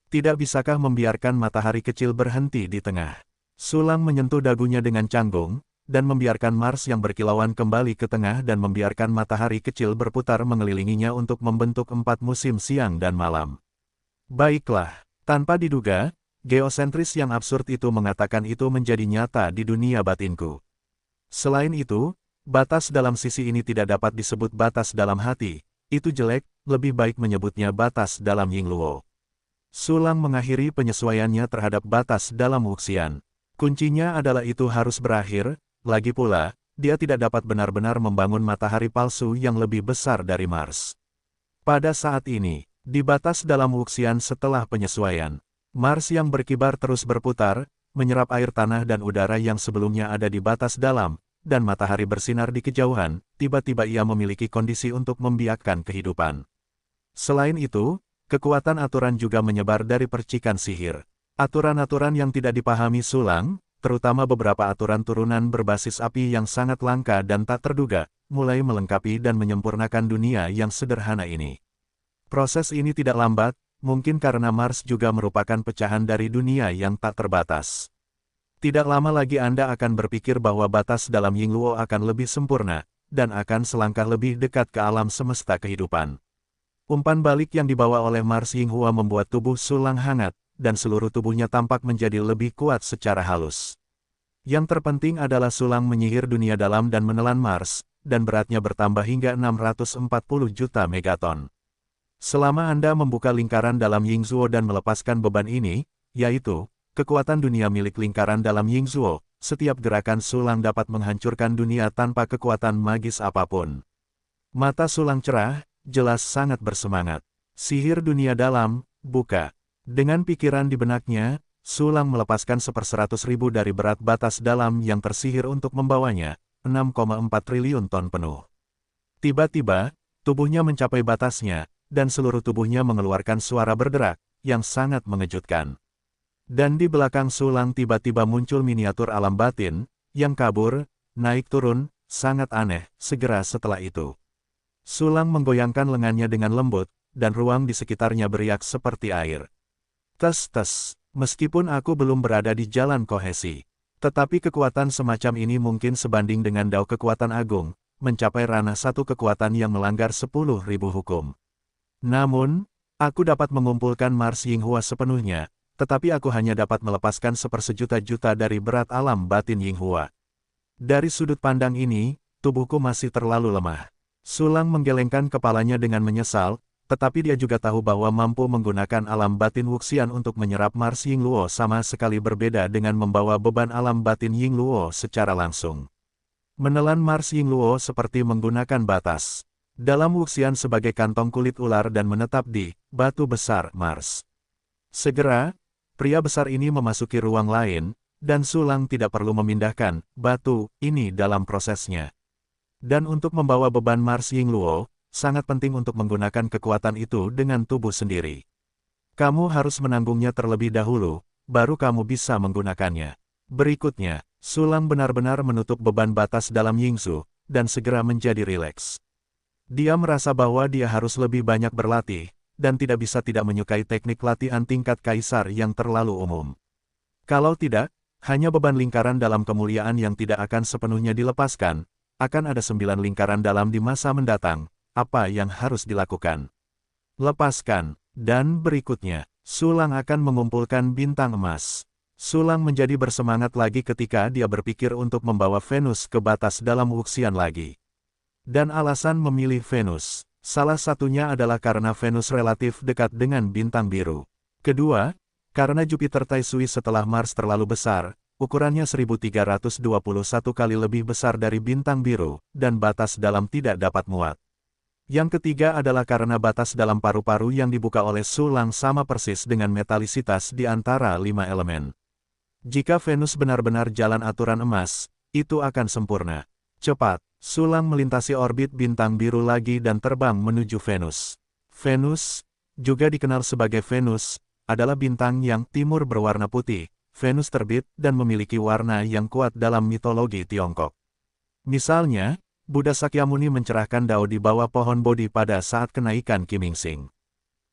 Speaker 1: Tidak bisakah membiarkan matahari kecil berhenti di tengah? Sulang menyentuh dagunya dengan canggung, dan membiarkan Mars yang berkilauan kembali ke tengah dan membiarkan matahari kecil berputar mengelilinginya untuk membentuk 4 musim siang dan malam. Baiklah, tanpa diduga, geosentris yang absurd itu mengatakan itu menjadi nyata di dunia batinku. Selain itu, batas dalam sisi ini tidak dapat disebut batas dalam hati, itu jelek, lebih baik menyebutnya batas dalam Yingluo. Sulang mengakhiri penyesuaiannya terhadap batas dalam Wuxian. Kuncinya adalah itu harus berakhir. Lagi pula, dia tidak dapat benar-benar membangun matahari palsu yang lebih besar dari Mars. Pada saat ini, di batas dalam Wuxian setelah penyesuaian, Mars yang berkibar terus berputar, menyerap air tanah dan udara yang sebelumnya ada di batas dalam, dan matahari bersinar di kejauhan, tiba-tiba ia memiliki kondisi untuk membiakkan kehidupan. Selain itu, kekuatan aturan juga menyebar dari percikan sihir. Aturan-aturan yang tidak dipahami Sulang, terutama beberapa aturan turunan berbasis api yang sangat langka dan tak terduga, mulai melengkapi dan menyempurnakan dunia yang sederhana ini. Proses ini tidak lambat, mungkin karena Mars juga merupakan pecahan dari dunia yang tak terbatas. Tidak lama lagi Anda akan berpikir bahwa batas dalam Yingluo akan lebih sempurna, dan akan selangkah lebih dekat ke alam semesta kehidupan. Umpan balik yang dibawa oleh Mars Yinghua membuat tubuh Sulang hangat, dan seluruh tubuhnya tampak menjadi lebih kuat secara halus. Yang terpenting adalah Sulang menyihir dunia dalam dan menelan Mars, dan beratnya bertambah hingga 640 juta megaton. Selama Anda membuka lingkaran dalam Yingzuo dan melepaskan beban ini, yaitu kekuatan dunia milik lingkaran dalam Yingzuo, setiap gerakan Sulang dapat menghancurkan dunia tanpa kekuatan magis apapun. Mata Sulang cerah, jelas sangat bersemangat. Sihir dunia dalam, buka. Dengan pikiran di benaknya, Sulang melepaskan 1/100.000 dari berat batas dalam yang tersihir untuk membawanya, 6,4 triliun ton penuh. Tiba-tiba, tubuhnya mencapai batasnya, dan seluruh tubuhnya mengeluarkan suara berderak, yang sangat mengejutkan. Dan di belakang Sulang tiba-tiba muncul miniatur alam batin, yang kabur, naik turun, sangat aneh, segera setelah itu. Sulang menggoyangkan lengannya dengan lembut, dan ruang di sekitarnya beriak seperti air. Tes-tes, meskipun aku belum berada di jalan kohesi. Tetapi kekuatan semacam ini mungkin sebanding dengan dao kekuatan agung, mencapai ranah satu kekuatan yang melanggar 10.000 hukum. Namun, aku dapat mengumpulkan Mars Yinghua sepenuhnya, tetapi aku hanya dapat melepaskan 1/1.000.000 dari berat alam batin Yinghua. Dari sudut pandang ini, tubuhku masih terlalu lemah. Sulang menggelengkan kepalanya dengan menyesal, tetapi dia juga tahu bahwa mampu menggunakan alam batin Wuxian untuk menyerap Mars Yingluo sama sekali berbeda dengan membawa beban alam batin Yingluo secara langsung. Menelan Mars Yingluo seperti menggunakan batas dalam Wuxian sebagai kantong kulit ular dan menetap di batu besar Mars. Segera, pria besar ini memasuki ruang lain, dan Sulang tidak perlu memindahkan batu ini dalam prosesnya. Dan untuk membawa beban Mars Yingluo, sangat penting untuk menggunakan kekuatan itu dengan tubuh sendiri. Kamu harus menanggungnya terlebih dahulu, baru kamu bisa menggunakannya. Berikutnya, Sulang benar-benar menutup beban batas dalam Yingzu, dan segera menjadi rileks. Dia merasa bahwa dia harus lebih banyak berlatih, dan tidak bisa tidak menyukai teknik latihan tingkat kaisar yang terlalu umum. Kalau tidak, hanya beban lingkaran dalam kemuliaan yang tidak akan sepenuhnya dilepaskan, akan ada 9 lingkaran dalam di masa mendatang. Apa yang harus dilakukan? Lepaskan, dan berikutnya, Sulang akan mengumpulkan bintang emas. Sulang menjadi bersemangat lagi ketika dia berpikir untuk membawa Venus ke batas dalam Wuxian lagi. Dan alasan memilih Venus, salah satunya adalah karena Venus relatif dekat dengan bintang biru. Kedua, karena Jupiter Taisui setelah Mars terlalu besar, ukurannya 1321 kali lebih besar dari bintang biru, dan batas dalam tidak dapat muat. Yang ketiga adalah karena batas dalam paru-paru yang dibuka oleh Sulang sama persis dengan metalisitas di antara 5 elemen. Jika Venus benar-benar jalan aturan emas, itu akan sempurna. Cepat, Sulang melintasi orbit bintang biru lagi dan terbang menuju Venus. Venus, juga dikenal sebagai Venus, adalah bintang yang timur berwarna putih. Venus terbit dan memiliki warna yang kuat dalam mitologi Tiongkok. Misalnya, Buddha Sakyamuni mencerahkan dao di bawah pohon Bodhi pada saat kenaikan Kimingsing.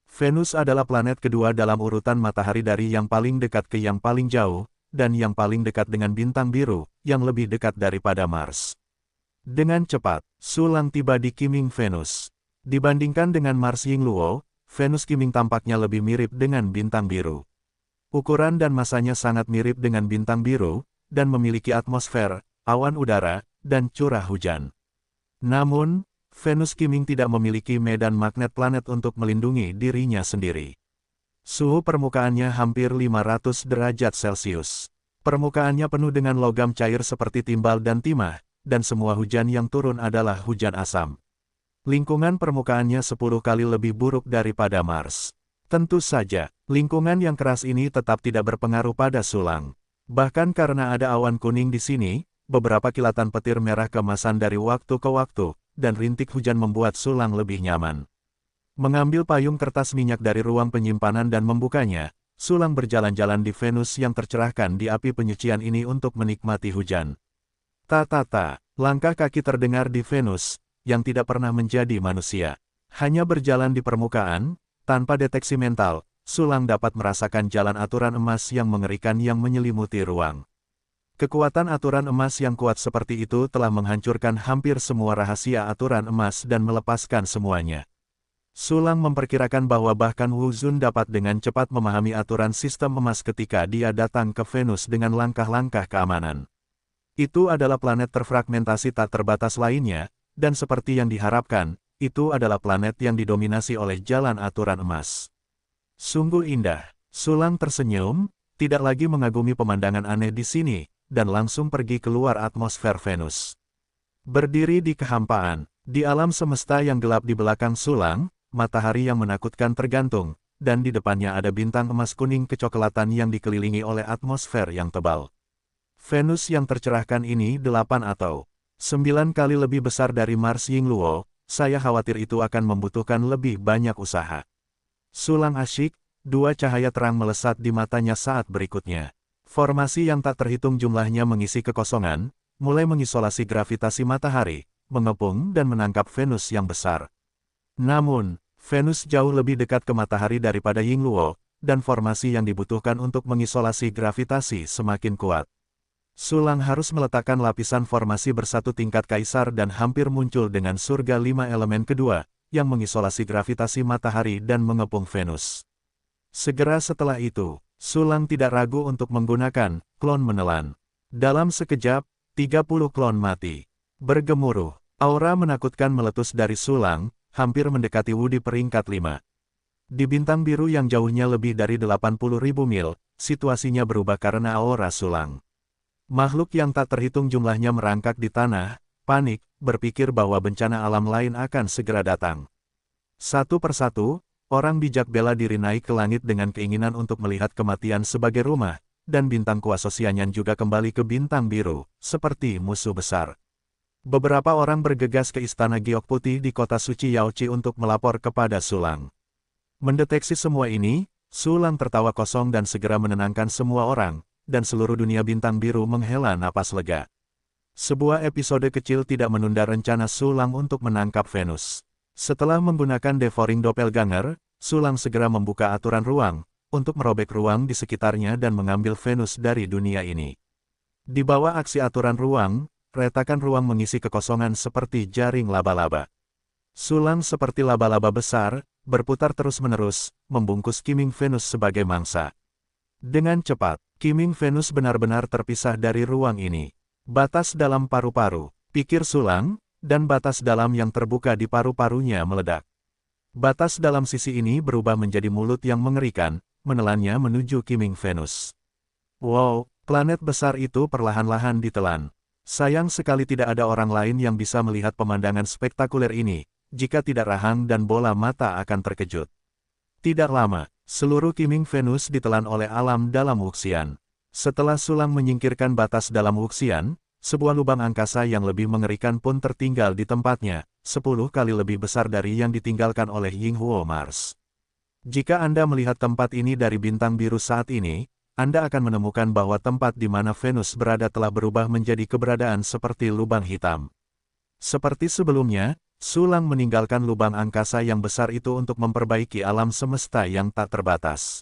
Speaker 1: Venus adalah planet kedua dalam urutan matahari dari yang paling dekat ke yang paling jauh, dan yang paling dekat dengan bintang biru, yang lebih dekat daripada Mars. Dengan cepat, Sulang tiba di Kiming Venus. Dibandingkan dengan Mars Yingluo, Venus Kiming tampaknya lebih mirip dengan bintang biru. Ukuran dan masanya sangat mirip dengan bintang biru, dan memiliki atmosfer, awan udara, dan curah hujan. Namun, Venus Kiming tidak memiliki medan magnet planet untuk melindungi dirinya sendiri. Suhu permukaannya hampir 500 derajat Celcius. Permukaannya penuh dengan logam cair seperti timbal dan timah, dan semua hujan yang turun adalah hujan asam. Lingkungan permukaannya 10 kali lebih buruk daripada Mars. Tentu saja, lingkungan yang keras ini tetap tidak berpengaruh pada Sulang. Bahkan karena ada awan kuning di sini, beberapa kilatan petir merah kemasan dari waktu ke waktu, dan rintik hujan membuat Sulang lebih nyaman. Mengambil payung kertas minyak dari ruang penyimpanan dan membukanya, Sulang berjalan-jalan di Venus yang tercerahkan di api penyucian ini untuk menikmati hujan. Ta-ta-ta, langkah kaki terdengar di Venus, yang tidak pernah menjadi manusia. Hanya berjalan di permukaan, tanpa deteksi mental, Sulang dapat merasakan jalan aturan emas yang mengerikan yang menyelimuti ruang. Kekuatan aturan emas yang kuat seperti itu telah menghancurkan hampir semua rahasia aturan emas dan melepaskan semuanya. Sulang memperkirakan bahwa bahkan Wu Zun dapat dengan cepat memahami aturan sistem emas ketika dia datang ke Venus dengan langkah-langkah keamanan. Itu adalah planet terfragmentasi tak terbatas lainnya, dan seperti yang diharapkan, itu adalah planet yang didominasi oleh jalan aturan emas. Sungguh indah. Sulang tersenyum, tidak lagi mengagumi pemandangan aneh di sini, dan langsung pergi keluar atmosfer Venus. Berdiri di kehampaan, di alam semesta yang gelap di belakang Sulang, matahari yang menakutkan tergantung, dan di depannya ada bintang emas kuning kecoklatan yang dikelilingi oleh atmosfer yang tebal. Venus yang tercerahkan ini 8 atau 9 kali lebih besar dari Mars Yingluo, saya khawatir itu akan membutuhkan lebih banyak usaha. Sulang asyik, 2 cahaya terang melesat di matanya saat berikutnya. Formasi yang tak terhitung jumlahnya mengisi kekosongan, mulai mengisolasi gravitasi matahari, mengepung dan menangkap Venus yang besar. Namun, Venus jauh lebih dekat ke matahari daripada Yingluo, dan formasi yang dibutuhkan untuk mengisolasi gravitasi semakin kuat. Sulang harus meletakkan lapisan formasi bersatu tingkat kaisar dan hampir muncul dengan surga 5 elemen kedua, yang mengisolasi gravitasi matahari dan mengepung Venus. Segera setelah itu, Sulang tidak ragu untuk menggunakan klon menelan. Dalam sekejap, 30 klon mati. Bergemuruh, aura menakutkan meletus dari Sulang, hampir mendekati Wu di peringkat 5. Di bintang biru yang jauhnya lebih dari 80.000 mil, situasinya berubah karena aura Sulang. Makhluk yang tak terhitung jumlahnya merangkak di tanah, panik, berpikir bahwa bencana alam lain akan segera datang. Satu persatu, orang bijak bela diri naik ke langit dengan keinginan untuk melihat kematian sebagai rumah, dan bintang kuasa Xianyan juga kembali ke bintang biru, seperti musuh besar. Beberapa orang bergegas ke istana giok putih di kota suci Yaochi untuk melapor kepada Sulang. Mendeteksi semua ini, Sulang tertawa kosong dan segera menenangkan semua orang, dan seluruh dunia bintang biru menghela napas lega. Sebuah episode kecil tidak menunda rencana Sulang untuk menangkap Venus. Setelah menggunakan Devouring Doppelganger, Sulang segera membuka aturan ruang, untuk merobek ruang di sekitarnya dan mengambil Venus dari dunia ini. Di bawah aksi aturan ruang, retakan ruang mengisi kekosongan seperti jaring laba-laba. Sulang seperti laba-laba besar, berputar terus-menerus, membungkus kiming Venus sebagai mangsa. Dengan cepat, kiming Venus benar-benar terpisah dari ruang ini. Batas dalam paru-paru, pikir Sulang, dan batas dalam yang terbuka di paru-parunya meledak. Batas dalam sisi ini berubah menjadi mulut yang mengerikan, menelannya menuju kiming Venus. Wow, planet besar itu perlahan-lahan ditelan. Sayang sekali tidak ada orang lain yang bisa melihat pemandangan spektakuler ini, jika tidak rahang dan bola mata akan terkejut. Tidak lama, seluruh kiming Venus ditelan oleh alam dalam Wuxian. Setelah Sulang menyingkirkan batas dalam Wuxian, sebuah lubang angkasa yang lebih mengerikan pun tertinggal di tempatnya, 10 kali lebih besar dari yang ditinggalkan oleh Yinghuo Mars. Jika Anda melihat tempat ini dari bintang biru saat ini, Anda akan menemukan bahwa tempat di mana Venus berada telah berubah menjadi keberadaan seperti lubang hitam. Seperti sebelumnya, Sulang meninggalkan lubang angkasa yang besar itu untuk memperbaiki alam semesta yang tak terbatas.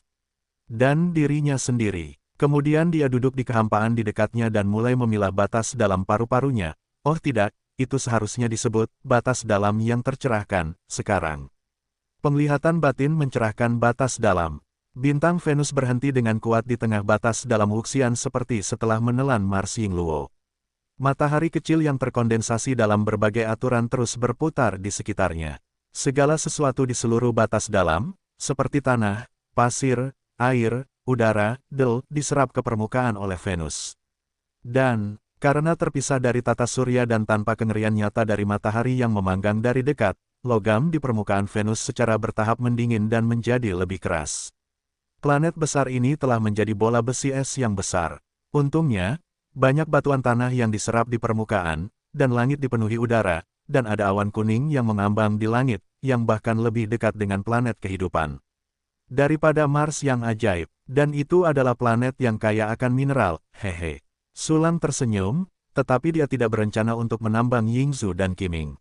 Speaker 1: Dan dirinya sendiri. Kemudian dia duduk di kehampaan di dekatnya dan mulai memilah batas dalam paru-parunya. Oh tidak, itu seharusnya disebut batas dalam yang tercerahkan, sekarang. Penglihatan batin mencerahkan batas dalam. Bintang Venus berhenti dengan kuat di tengah batas dalam Wuxian seperti setelah menelan Mars Yingluo. Matahari kecil yang terkondensasi dalam berbagai aturan terus berputar di sekitarnya. Segala sesuatu di seluruh batas dalam, seperti tanah, pasir, air, udara, diserap ke permukaan oleh Venus. Dan, karena terpisah dari tata surya dan tanpa kengerian nyata dari matahari yang memanggang dari dekat, logam di permukaan Venus secara bertahap mendingin dan menjadi lebih keras. Planet besar ini telah menjadi bola besi es yang besar. Untungnya, banyak batuan tanah yang diserap di permukaan, dan langit dipenuhi udara, dan ada awan kuning yang mengambang di langit, yang bahkan lebih dekat dengan planet kehidupan. Daripada Mars yang ajaib, dan itu adalah planet yang kaya akan mineral, hehe. Sulang tersenyum, tetapi dia tidak berencana untuk menambang Yingzhou dan Qiming.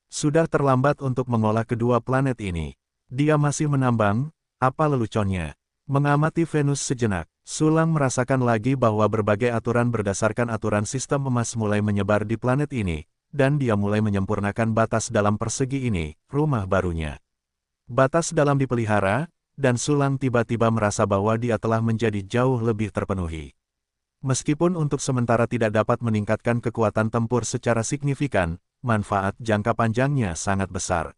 Speaker 1: Sudah terlambat untuk mengolah kedua planet ini. Dia masih menambang, apa leluconnya? Mengamati Venus sejenak, Sulang merasakan lagi bahwa berbagai aturan berdasarkan aturan sistem emas mulai menyebar di planet ini, dan dia mulai menyempurnakan batas dalam persegi ini, rumah barunya. Batas dalam dipelihara, dan Sulang tiba-tiba merasa bahwa dia telah menjadi jauh lebih terpenuhi. Meskipun untuk sementara tidak dapat meningkatkan kekuatan tempur secara signifikan, manfaat jangka panjangnya sangat besar.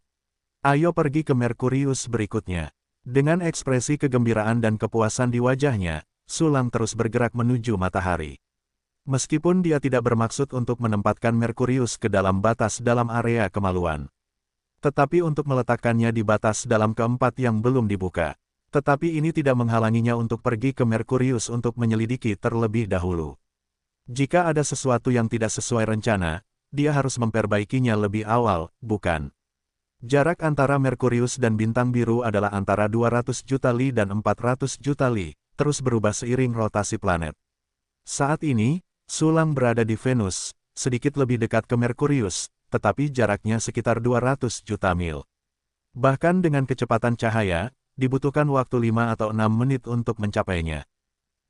Speaker 1: Ayo pergi ke Merkurius berikutnya. Dengan ekspresi kegembiraan dan kepuasan di wajahnya, Sulang terus bergerak menuju matahari. Meskipun dia tidak bermaksud untuk menempatkan Merkurius ke dalam batas dalam area kemaluan. Tetapi untuk meletakkannya di batas dalam keempat yang belum dibuka. Tetapi ini tidak menghalanginya untuk pergi ke Merkurius untuk menyelidiki terlebih dahulu. Jika ada sesuatu yang tidak sesuai rencana, dia harus memperbaikinya lebih awal, bukan? Jarak antara Merkurius dan bintang biru adalah antara 200 juta li dan 400 juta li, terus berubah seiring rotasi planet. Saat ini, Sulang berada di Venus, sedikit lebih dekat ke Merkurius, tetapi jaraknya sekitar 200 juta mil. Bahkan dengan kecepatan cahaya, dibutuhkan waktu 5 atau 6 menit untuk mencapainya.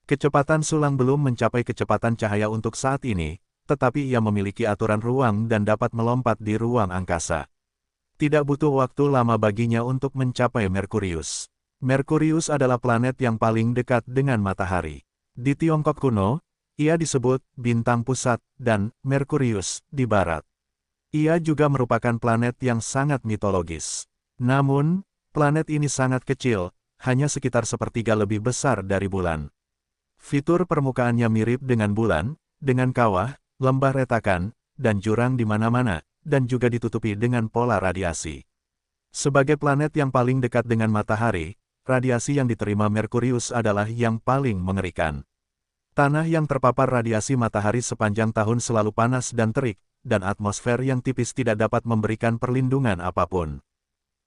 Speaker 1: Kecepatan Sulang belum mencapai kecepatan cahaya untuk saat ini, tetapi ia memiliki aturan ruang dan dapat melompat di ruang angkasa. Tidak butuh waktu lama baginya untuk mencapai Merkurius. Merkurius adalah planet yang paling dekat dengan matahari. Di Tiongkok kuno, ia disebut bintang pusat dan Merkurius di barat. Ia juga merupakan planet yang sangat mitologis. Namun, planet ini sangat kecil, hanya sekitar sepertiga lebih besar dari bulan. Fitur permukaannya mirip dengan bulan, dengan kawah, lembah retakan, dan jurang di mana-mana, dan juga ditutupi dengan pola radiasi. Sebagai planet yang paling dekat dengan matahari, radiasi yang diterima Merkurius adalah yang paling mengerikan. Tanah yang terpapar radiasi matahari sepanjang tahun selalu panas dan terik, dan atmosfer yang tipis tidak dapat memberikan perlindungan apapun.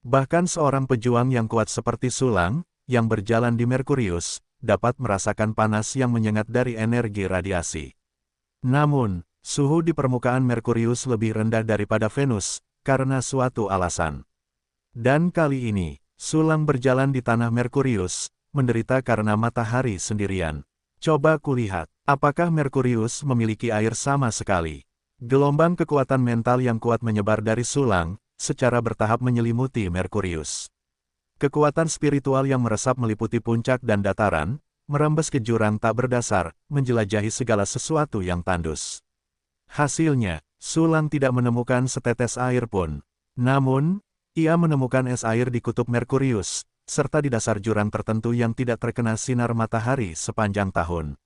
Speaker 1: Bahkan seorang pejuang yang kuat seperti Sulang, yang berjalan di Merkurius, dapat merasakan panas yang menyengat dari energi radiasi. Namun, suhu di permukaan Merkurius lebih rendah daripada Venus, karena suatu alasan. Dan kali ini, Sulang berjalan di tanah Merkurius, menderita karena matahari sendirian. Coba kulihat, apakah Merkurius memiliki air sama sekali? Gelombang kekuatan mental yang kuat menyebar dari Sulang, secara bertahap menyelimuti Merkurius. Kekuatan spiritual yang meresap meliputi puncak dan dataran, merembes ke jurang tak berdasar, menjelajahi segala sesuatu yang tandus. Hasilnya, Sulang tidak menemukan setetes air pun. Namun, ia menemukan es air di kutub Merkurius, serta di dasar jurang tertentu yang tidak terkena sinar matahari sepanjang tahun.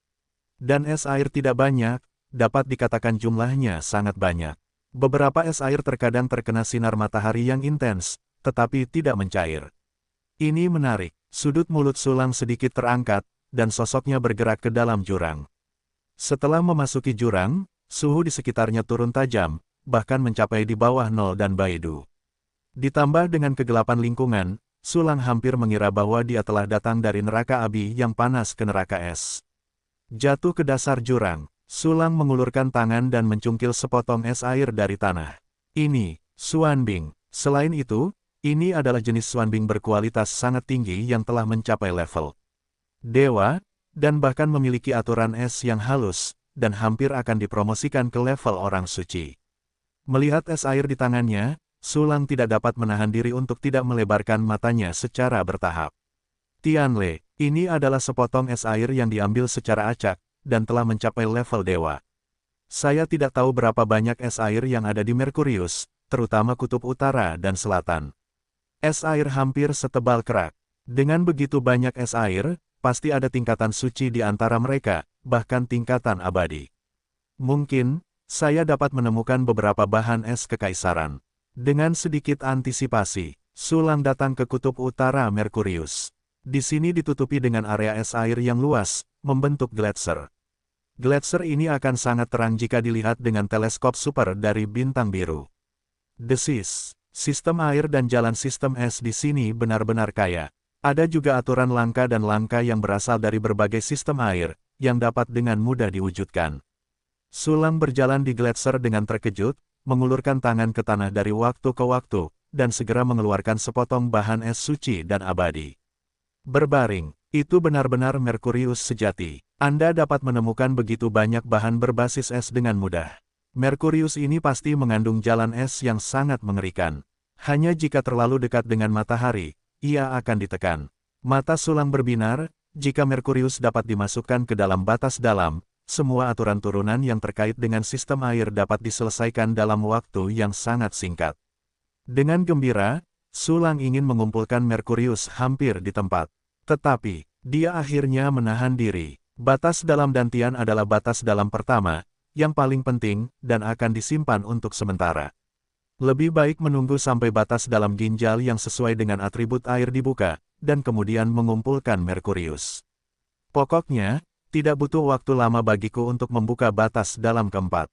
Speaker 1: Dan es air tidak banyak, dapat dikatakan jumlahnya sangat banyak. Beberapa es air terkadang terkena sinar matahari yang intens, tetapi tidak mencair. Ini menarik, sudut mulut Sulang sedikit terangkat, dan sosoknya bergerak ke dalam jurang. Setelah memasuki jurang, suhu di sekitarnya turun tajam, bahkan mencapai di bawah nol dan baidu. Ditambah dengan kegelapan lingkungan, Sulang hampir mengira bahwa dia telah datang dari neraka api yang panas ke neraka es. Jatuh ke dasar jurang, Sulang mengulurkan tangan dan mencungkil sepotong es air dari tanah. Ini, Xuanbing. Selain itu, ini adalah jenis Xuanbing berkualitas sangat tinggi yang telah mencapai level dewa, dan bahkan memiliki aturan es yang halus, dan hampir akan dipromosikan ke level orang suci. Melihat es air di tangannya, Sulang tidak dapat menahan diri untuk tidak melebarkan matanya secara bertahap. Tianle, ini adalah sepotong es air yang diambil secara acak, dan telah mencapai level dewa. Saya tidak tahu berapa banyak es air yang ada di Merkurius, terutama kutub utara dan selatan. Es air hampir setebal kerak. Dengan begitu banyak es air, pasti ada tingkatan suci di antara mereka, bahkan tingkatan abadi. Mungkin, saya dapat menemukan beberapa bahan es kekaisaran. Dengan sedikit antisipasi, Sulang datang ke kutub utara Merkurius. Di sini ditutupi dengan area es air yang luas, membentuk gletser. Gletser ini akan sangat terang jika dilihat dengan teleskop super dari bintang biru. Desis, sistem air dan jalan sistem es di sini benar-benar kaya. Ada juga aturan langka dan langka yang berasal dari berbagai sistem air, yang dapat dengan mudah diwujudkan. Sulang berjalan di gletser dengan terkejut, mengulurkan tangan ke tanah dari waktu ke waktu, dan segera mengeluarkan sepotong bahan es suci dan abadi. Berbaring, Itu benar-benar Merkurius sejati. Anda dapat menemukan begitu banyak bahan berbasis es dengan mudah. Merkurius ini pasti mengandung jalan es yang sangat mengerikan. Hanya jika terlalu dekat dengan matahari, ia akan ditekan. Mata Sulang berbinar, jika Merkurius dapat dimasukkan ke dalam batas dalam, semua aturan turunan yang terkait dengan sistem air dapat diselesaikan dalam waktu yang sangat singkat. Dengan gembira, Sulang ingin mengumpulkan Merkurius hampir di tempat. Tetapi, dia akhirnya menahan diri. Batas dalam dantian adalah batas dalam pertama, yang paling penting, dan akan disimpan untuk sementara. Lebih baik menunggu sampai batas dalam ginjal yang sesuai dengan atribut air dibuka, dan kemudian mengumpulkan Merkurius. Pokoknya, tidak butuh waktu lama bagiku untuk membuka batas dalam keempat.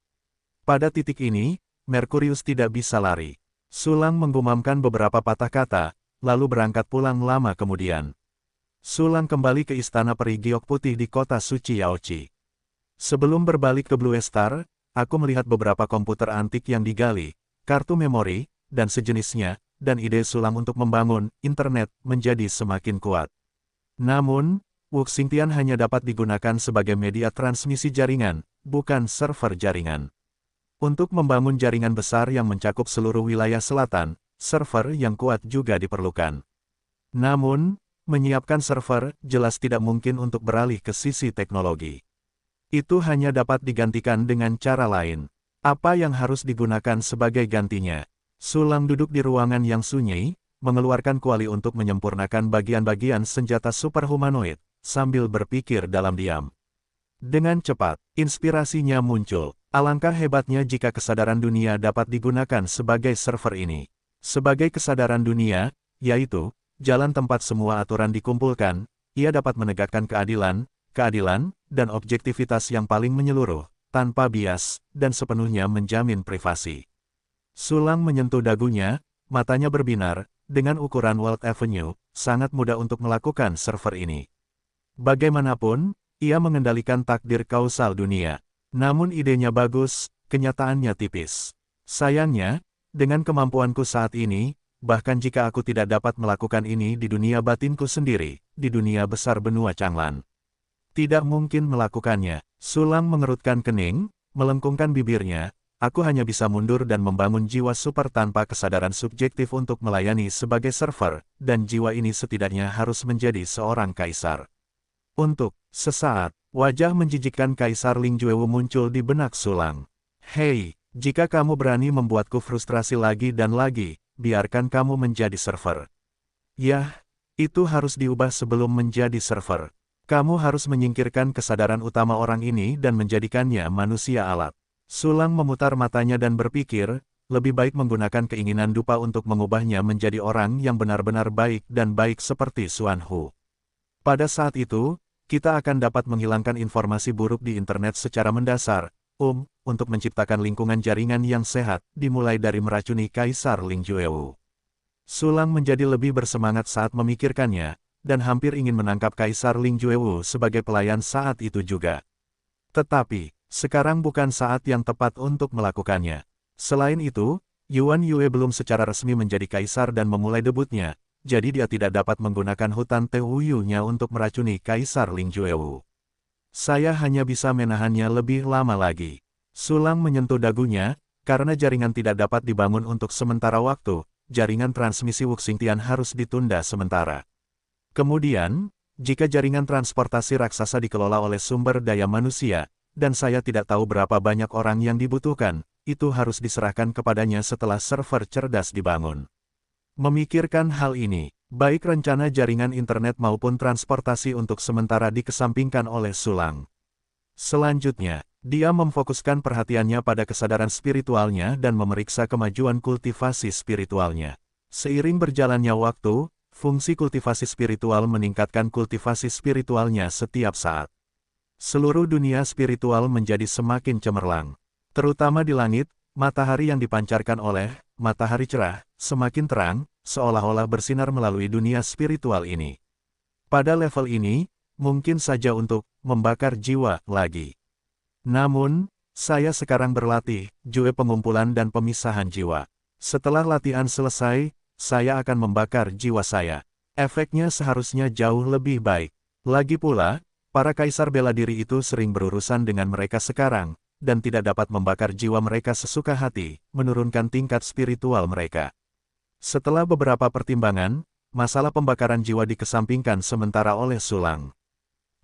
Speaker 1: Pada titik ini, Merkurius tidak bisa lari. Sulang menggumamkan beberapa patah kata, lalu berangkat pulang lama kemudian. Sulang kembali ke istana peri giok putih di kota suci Yaochi. Sebelum berbalik ke Blue Star, aku melihat beberapa komputer antik yang digali, kartu memori, dan sejenisnya, dan ide Sulang untuk membangun internet menjadi semakin kuat. Namun, Wuxingtian hanya dapat digunakan sebagai media transmisi jaringan, bukan server jaringan. Untuk membangun jaringan besar yang mencakup seluruh wilayah selatan, server yang kuat juga diperlukan. Namun, menyiapkan server jelas tidak mungkin untuk beralih ke sisi teknologi. Itu hanya dapat digantikan dengan cara lain. Apa yang harus digunakan sebagai gantinya? Sulang duduk di ruangan yang sunyi, mengeluarkan kuali untuk menyempurnakan bagian-bagian senjata superhumanoid, sambil berpikir dalam diam. Dengan cepat, inspirasinya muncul. Alangkah hebatnya jika kesadaran dunia dapat digunakan sebagai server ini. Sebagai kesadaran dunia, yaitu jalan tempat semua aturan dikumpulkan, ia dapat menegakkan keadilan, dan objektivitas yang paling menyeluruh, tanpa bias, dan sepenuhnya menjamin privasi. Sulang menyentuh dagunya, matanya berbinar, dengan ukuran World Avenue, sangat mudah untuk melakukan server ini. Bagaimanapun, ia mengendalikan takdir kausal dunia. Namun idenya bagus, kenyataannya tipis. Sayangnya, dengan kemampuanku saat ini, bahkan jika aku tidak dapat melakukan ini di dunia batinku sendiri, di dunia besar benua Changlan, tidak mungkin melakukannya. Sulang mengerutkan kening, melengkungkan bibirnya, aku hanya bisa mundur dan membangun jiwa super tanpa kesadaran subjektif untuk melayani sebagai server, dan jiwa ini setidaknya harus menjadi seorang kaisar. Untuk sesaat, wajah menjijikkan Kaisar Ling Juewu muncul di benak Sulang. Hei, jika kamu berani membuatku frustrasi lagi dan lagi, biarkan kamu menjadi server. Yah, itu harus diubah sebelum menjadi server. Kamu harus menyingkirkan kesadaran utama orang ini dan menjadikannya manusia alat. Sulang memutar matanya dan berpikir, lebih baik menggunakan keinginan dupa untuk mengubahnya menjadi orang yang benar-benar baik dan baik seperti Xuan Hu. Pada saat itu, kita akan dapat menghilangkan informasi buruk di internet secara mendasar, untuk menciptakan lingkungan jaringan yang sehat, dimulai dari meracuni Kaisar Ling Juewu. Sulang menjadi lebih bersemangat saat memikirkannya, dan hampir ingin menangkap Kaisar Ling Juewu sebagai pelayan saat itu juga. Tetapi, sekarang bukan saat yang tepat untuk melakukannya. Selain itu, Yuan Yue belum secara resmi menjadi kaisar dan memulai debutnya, jadi dia tidak dapat menggunakan hutan Tehuyu-nya untuk meracuni Kaisar Ling Juewu. Saya hanya bisa menahannya lebih lama lagi. Sulang menyentuh dagunya, karena jaringan tidak dapat dibangun untuk sementara waktu, jaringan transmisi Wuxingtian harus ditunda sementara. Kemudian, jika jaringan transportasi raksasa dikelola oleh sumber daya manusia, dan saya tidak tahu berapa banyak orang yang dibutuhkan, itu harus diserahkan kepadanya setelah server cerdas dibangun. Memikirkan hal ini, baik rencana jaringan internet maupun transportasi untuk sementara dikesampingkan oleh Sulang. Selanjutnya, dia memfokuskan perhatiannya pada kesadaran spiritualnya dan memeriksa kemajuan kultivasi spiritualnya. Seiring berjalannya waktu, fungsi kultivasi spiritual meningkatkan kultivasi spiritualnya setiap saat. Seluruh dunia spiritual menjadi semakin cemerlang. Terutama di langit, matahari yang dipancarkan oleh matahari cerah, semakin terang, seolah-olah bersinar melalui dunia spiritual ini. Pada level ini, mungkin saja untuk membakar jiwa lagi. Namun, saya sekarang berlatih, jue pengumpulan dan pemisahan jiwa. Setelah latihan selesai, saya akan membakar jiwa saya. Efeknya seharusnya jauh lebih baik. Lagi pula, para kaisar bela diri itu sering berurusan dengan mereka sekarang, dan tidak dapat membakar jiwa mereka sesuka hati, menurunkan tingkat spiritual mereka. Setelah beberapa pertimbangan, masalah pembakaran jiwa dikesampingkan sementara oleh Sulang.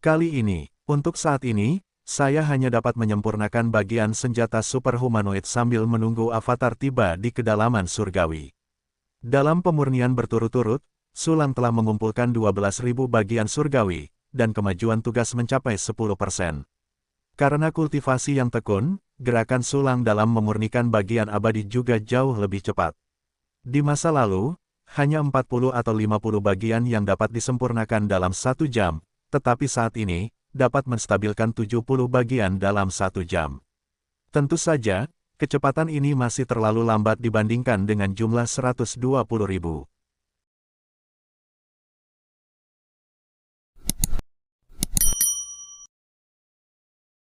Speaker 1: Kali ini, untuk saat ini, saya hanya dapat menyempurnakan bagian senjata superhumanoid sambil menunggu avatar tiba di kedalaman surgawi. Dalam pemurnian berturut-turut, Sulang telah mengumpulkan 12.000 bagian surgawi, dan kemajuan tugas mencapai 10%. Karena kultivasi yang tekun, gerakan Sulang dalam memurnikan bagian abadi juga jauh lebih cepat. Di masa lalu, hanya 40 atau 50 bagian yang dapat disempurnakan dalam 1 jam, tetapi saat ini, dapat menstabilkan 70 bagian dalam 1 jam. Tentu saja, kecepatan ini masih terlalu lambat dibandingkan dengan jumlah 120.000.